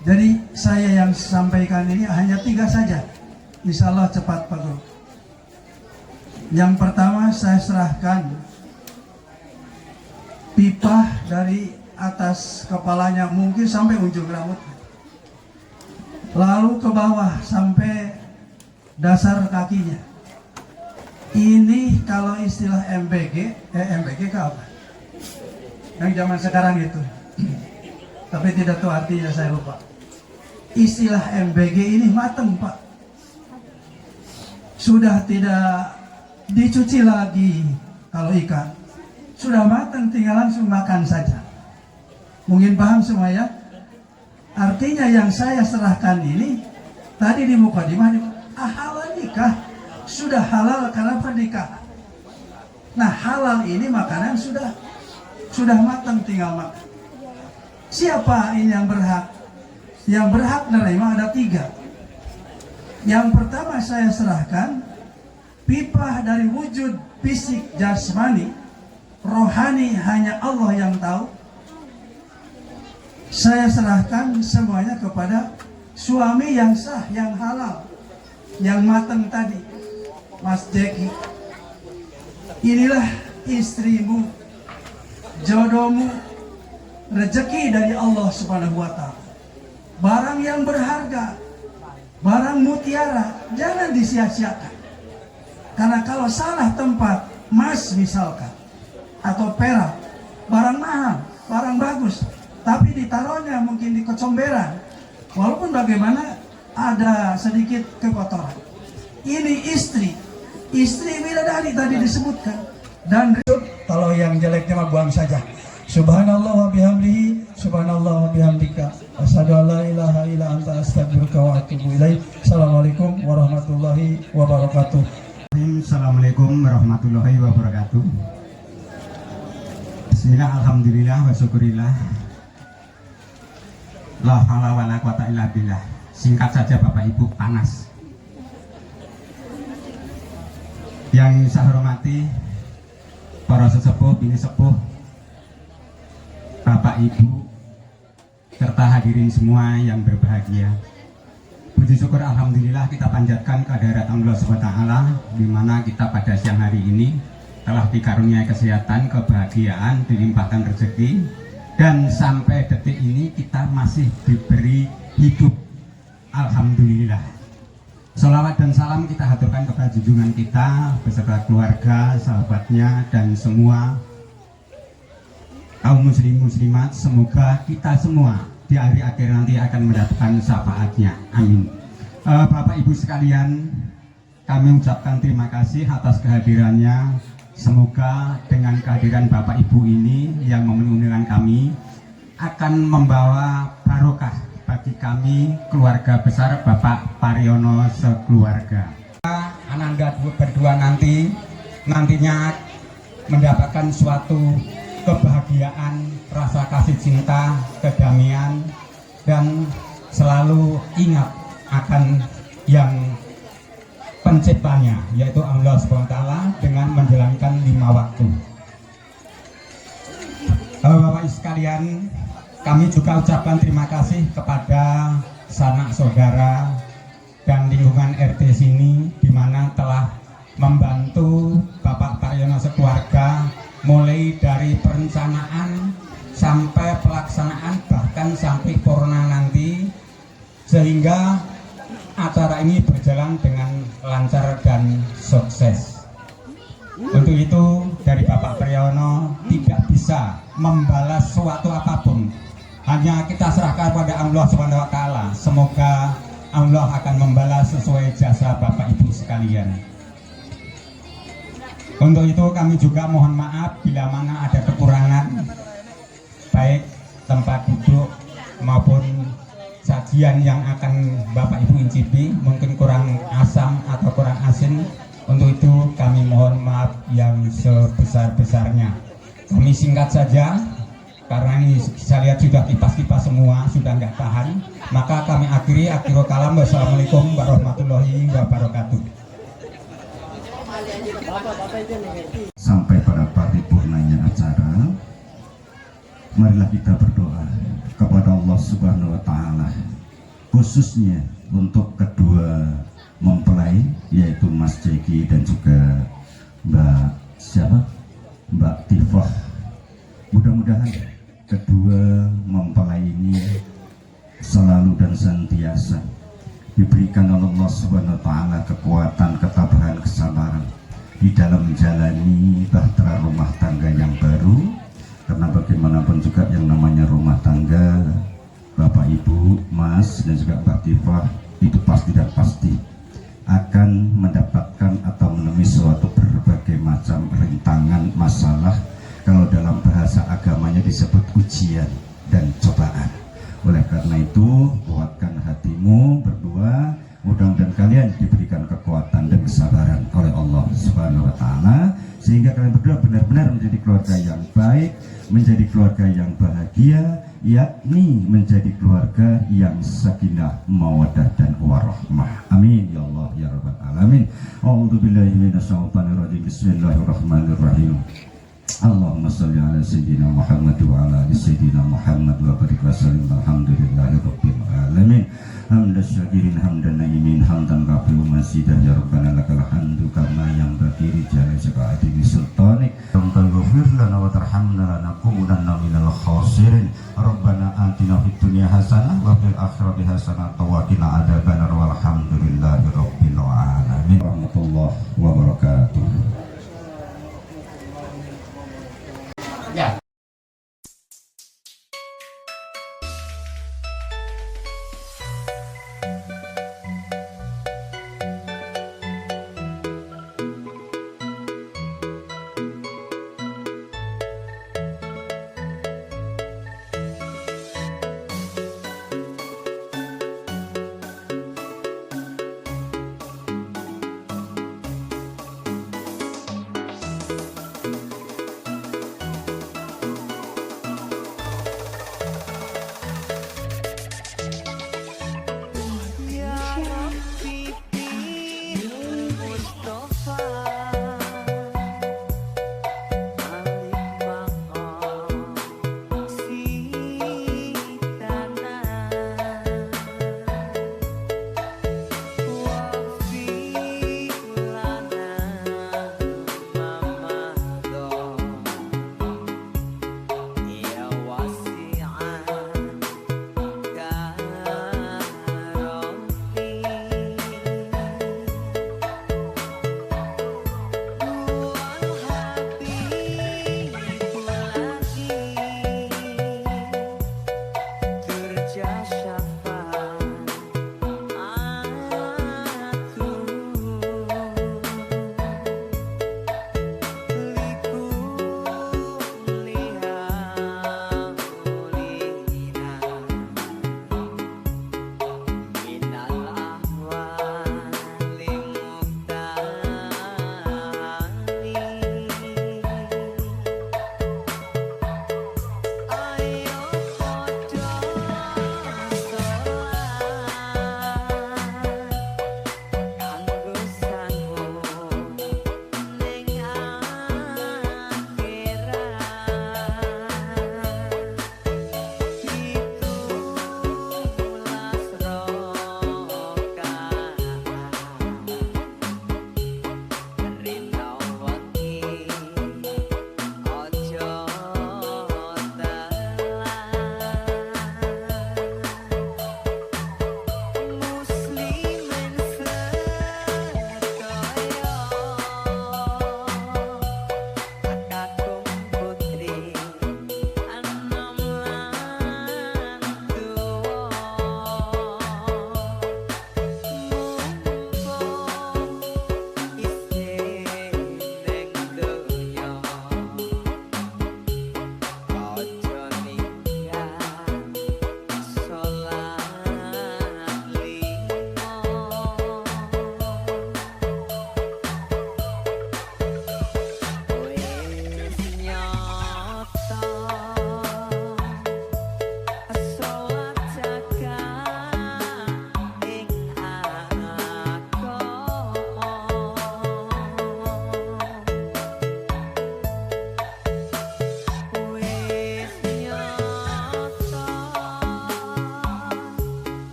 Jadi saya yang sampaikan ini hanya 3 saja. Insya Allah cepat Pak Guru. Yang pertama saya serahkan pipa dari atas kepalanya mungkin sampai ujung rambutnya, lalu ke bawah sampai dasar kakinya. Ini kalau istilah MBG ke apa? Yang zaman sekarang itu. Tapi tidak tahu artinya, saya lupa. Istilah MBG ini matang Pak. Sudah tidak dicuci lagi kalau ikan. Sudah matang, tinggal langsung makan saja. Mungkin paham semua ya? Artinya yang saya serahkan ini tadi di mukadimah halal nikah, sudah halal karena pernikahan. Nah halal ini makanan sudah matang, tinggal makan. Siapa ini yang berhak? Yang berhak menerima ada 3. Yang pertama saya serahkan pipa dari wujud fisik jasmani, rohani hanya Allah yang tahu. Saya serahkan semuanya kepada suami yang sah, yang halal, yang matang tadi, Mas Jeki. Inilah istrimu, jodohmu, rezeki dari Allah Subhanahu wa taala. Barang yang berharga, barang mutiara, jangan disia-siakan. Karena kalau salah tempat, emas misalkan, atau perak, barang mahal, barang bagus, tapi ditaruhnya mungkin di kecomberan, walaupun bagaimana ada sedikit kekotoran. Ini istri bidadari tadi disebutkan. Dan kalau yang jeleknya mah buang saja. Subhanallah wa bihamdihi, subhanallah wa bihamdika, asyhadu an la ilaha illa anta, astaghfiruka wa atubu ilaik. Assalamualaikum warahmatullahi wabarakatuh. Assalamualaikum warahmatullahi wabarakatuh. Bismillah, alhamdulillah, wa syukurillah. La haula wala quwata illa billah. Singkat saja Bapak Ibu, panas. Yang saya hormati para sesepuh, bini sepuh, Bapak Ibu, serta hadirin semua yang berbahagia. Puji syukur alhamdulillah kita panjatkan kehadirat Allah SWT, di mana kita pada siang hari ini telah dikaruniai kesehatan, kebahagiaan, dilimpahkan rezeki, dan sampai detik ini kita masih diberi hidup. Alhamdulillah. Sholawat dan salam kita haturkan kepada junjungan kita beserta keluarga, sahabatnya, dan semua kaum muslim muslimat. Semoga kita semua di hari akhir nanti akan mendapatkan syafaatnya. Amin. Bapak Ibu sekalian, kami ucapkan terima kasih atas kehadirannya. Semoga dengan kehadiran Bapak Ibu ini yang memenuhi undangan kami akan membawa barokah bagi kami, keluarga besar Bapak Pariono sekeluarga. Ananda berdua nantinya mendapatkan suatu kebahagiaan, rasa kasih cinta, kedamaian, dan selalu ingat akan yang penciptanya, yaitu Allah SWT, dengan menjalankan 5 waktu. Bapak-bapak sekalian, kami juga ucapkan terima kasih kepada sanak saudara dan lingkungan RT sini, di mana telah membantu Bapak Pariono sekeluarga mulai dari perencanaan sampai pelaksanaan, bahkan sampai corona nanti, sehingga acara ini berjalan dengan lancar dan sukses. Untuk itu dari Bapak Pariono tidak bisa membalas suatu apapun, hanya kita serahkan pada Allah SWT. Semoga Allah akan membalas sesuai jasa Bapak Ibu sekalian. Untuk itu kami juga mohon maaf bila mana ada kekurangan, baik tempat duduk maupun sajian yang akan Bapak Ibu incipi, mungkin kurang asam atau kurang asin. Untuk itu kami mohon maaf yang sebesar-besarnya. Kami singkat saja, karena ini saya lihat sudah kipas-kipas semua, sudah nggak tahan. Maka kami akhiri, akhirul kalam. Wassalamualaikum warahmatullahi wabarakatuh. Sampai pada paripurnanya acara, marilah kita berdoa kepada Allah Subhanahu wa Ta'ala, khususnya untuk kedua mempelai, yaitu Mas Jeki dan juga Mbak Tifah. Mudah-mudahan kedua mempelai ini selalu dan senantiasa diberikan oleh Allah Subhanahu wa Ta'ala kekuatan, ketabahan, kesabaran di dalam menjalani bahtera rumah tangga yang baru. Karena bagaimanapun juga yang namanya rumah tangga, Bapak Ibu, Mas dan juga Mbak Tifah, itu pasti dan pasti akan mendapatkan atau menemui suatu berbagai macam rintangan, masalah. Kalau dalam bahasa agamanya disebut ujian dan cobaan. Oleh karena itu, kuatkan hatimu berdua. Mudah-mudahan kalian diberikan kekuatan dan kesabaran oleh Allah Subhanahu wa Ta'ala, sehingga kalian berdua benar-benar menjadi keluarga yang baik, menjadi keluarga yang bahagia, yakni menjadi keluarga yang sakinah, mawaddah dan warahmah. Amin ya Allah ya rabbal alamin. A'udzubillahi minasyaitonirrajim. Bismillahirrahmanirrahim. Allahumma sholli ala sayyidina Muhammad wa ala ali sayyidina Muhammad wa barik wa sallim. Alhamdulillahi rabbil alamin. Hamdan syakirin hamdan naimin hamdan kafiru masidah ya rabbana lakal hamdu kama yang bagi rijal sakaati sultanik. Rabbana ghfir lana wa tarhamna lanakunanna minal khasirin. Rabbana atina fid dunya hasanah wa fil akhirati hasanah wa qina adzabannar. Walhamdulillahi rabbil alamin. Warahmatullahi wabarakatuh. Ya.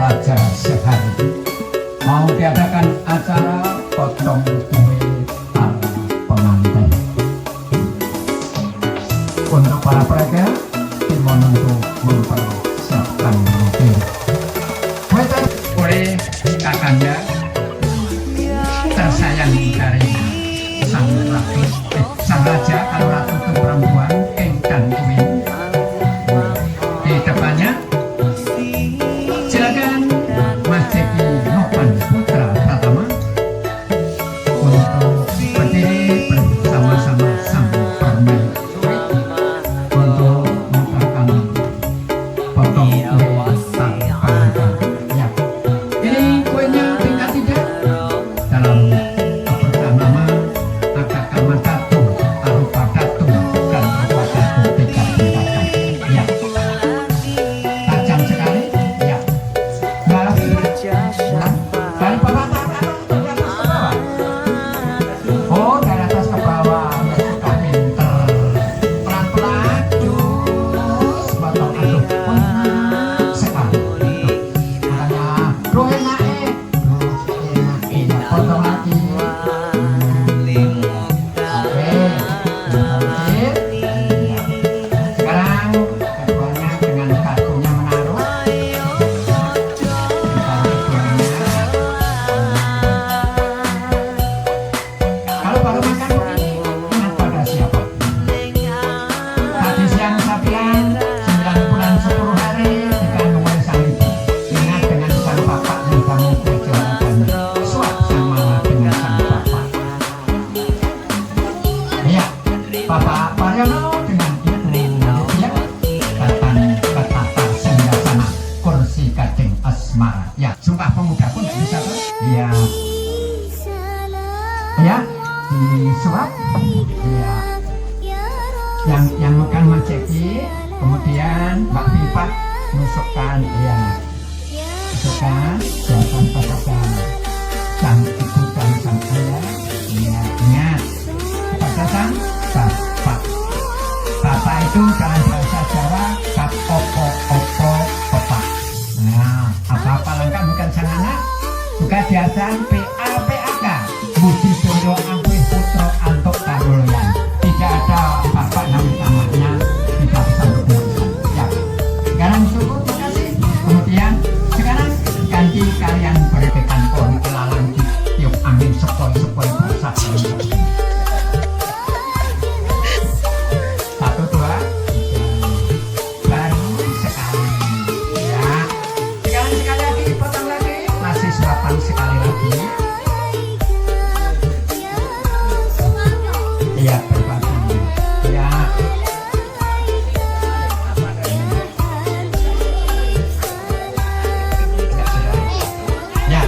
Raja Sehari mau diadakan acara potong kue para pengantin. Untuk para peraga dimohon untuk mempersiapkan mobil. Kue oleh kakanda tersayang dari sang raja kalau ratu itu perempuan king dan queen. Di depannya silakan Mas Jeki Nopan Putra Pratama untuk berdiri bersama-sama sang permaisuri untuk mengucapkan potong kue sang pengantin. Ya, ini kuenya tingkat 3 dalam kebersamaan nama agak kamar datu, arupa datu dan arupa datu tingkat 4. Ya, tajam sekali. Ya, dari bawah dari atas ke bawah. Oh, dari atas ke bawah. Ya, sudah pinter. Pelan-pelan, cus, potong aduk. Sekali. Makanya, lu enak ya, potong lagi. Sekarang keduanya dengan kartunya menaruh. Kalau baru makan begini, ingat pada siapa? Tadi siang saya bilang 9 bulan 10 hari dikandung oleh sang ibu. Ingat dengan sang bapak yang kamu perjuangkan. Suap sama dengan sang bapak. Iya, Bapak Paryono dengan ibu ya, datang ke tata singgasana kursi Gading Asmara. Ya, Sumpah Pemuda pun bisa tuh. Iya. Ya, disuap. Iya. Yang megang Mas Jeki, kemudian Mbak Viva menusukkan, ya, menusukkan jawaban kepada sang ibu dan sang ayah. Iya, ingat kepada sang bapak. Bapak itu dalam bahasa Jawa bab opo bapak. Nah, apa-apa lengkap bukan sang anak, juga diasan PAPAK Budi Doyo Ampuh Putro Antuk Karoloyan. Tidak ada bapak namanya tidak bisa berkenan. Ya, sekarang cukup, terima kasih. Kemudian sekarang ganti kalian berikan pohon kelalang tiup angin sepoi-sepoi basah. 1, 2, 3, baru sekali. Ya, sekarang sekali lagi, potong lagi, masih surapan sekali lagi. Iya, berbagi. Ya. Ya,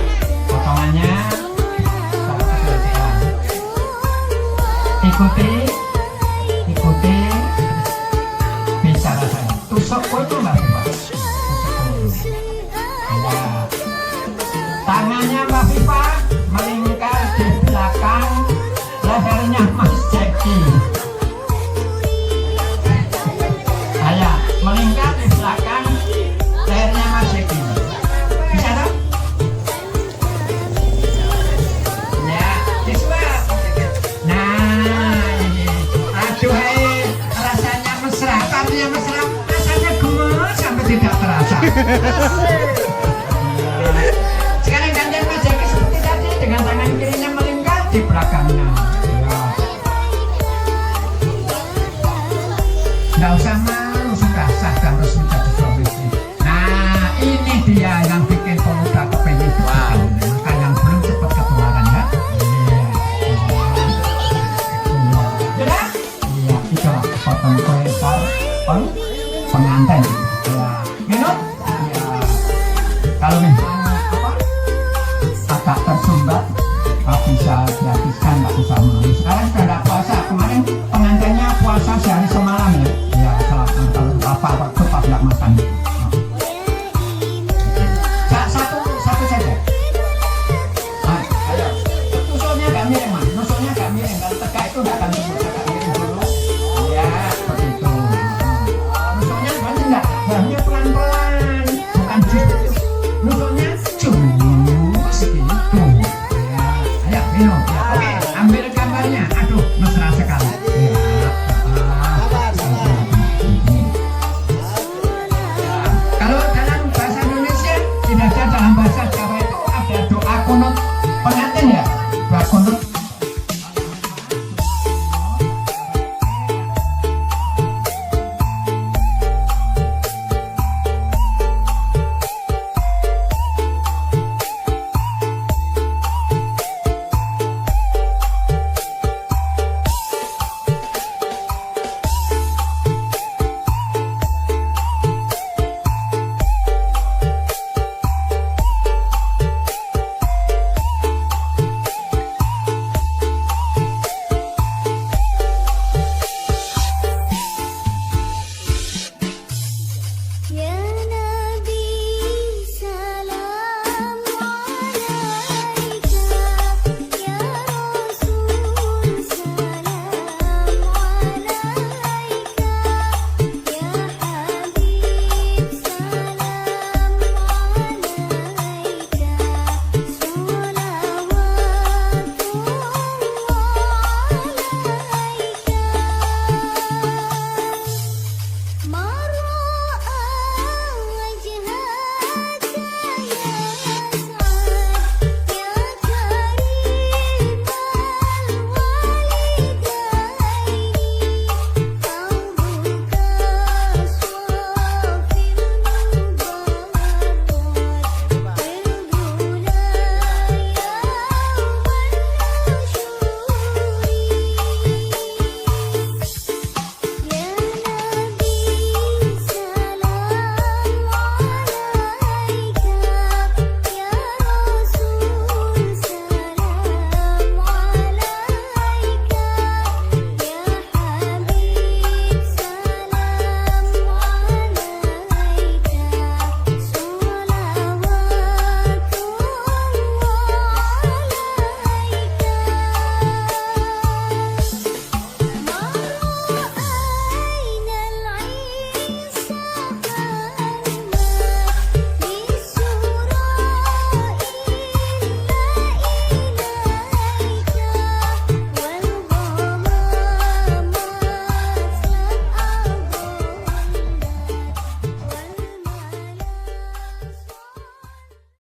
potongannya satu sekarang. Ikuti bicara saya. Tusuk itu Mbak Viva. Ya. Tangannya Mbak Viva melingkar di belakang lehernya Mas Jeki. Saya melingkar di belakang lehernya Mas Jeki. Bisa dong? Ya, disuap. Nah, ini. Aduh, hei, rasanya mesra. Artinya mesra, rasanya gemes sampai tidak terasa. Sekarang gantian Mas Jeki seperti tadi dengan tangan kirinya melingkar di belakangnya. Nggak usah malu, sudah sah dan resmi jadi suami istri. Nah, ini dia yang bikin pemuda kepengen doa. Maka yang belum cepat ketularan ya. Iya, itu potong kue pengantin.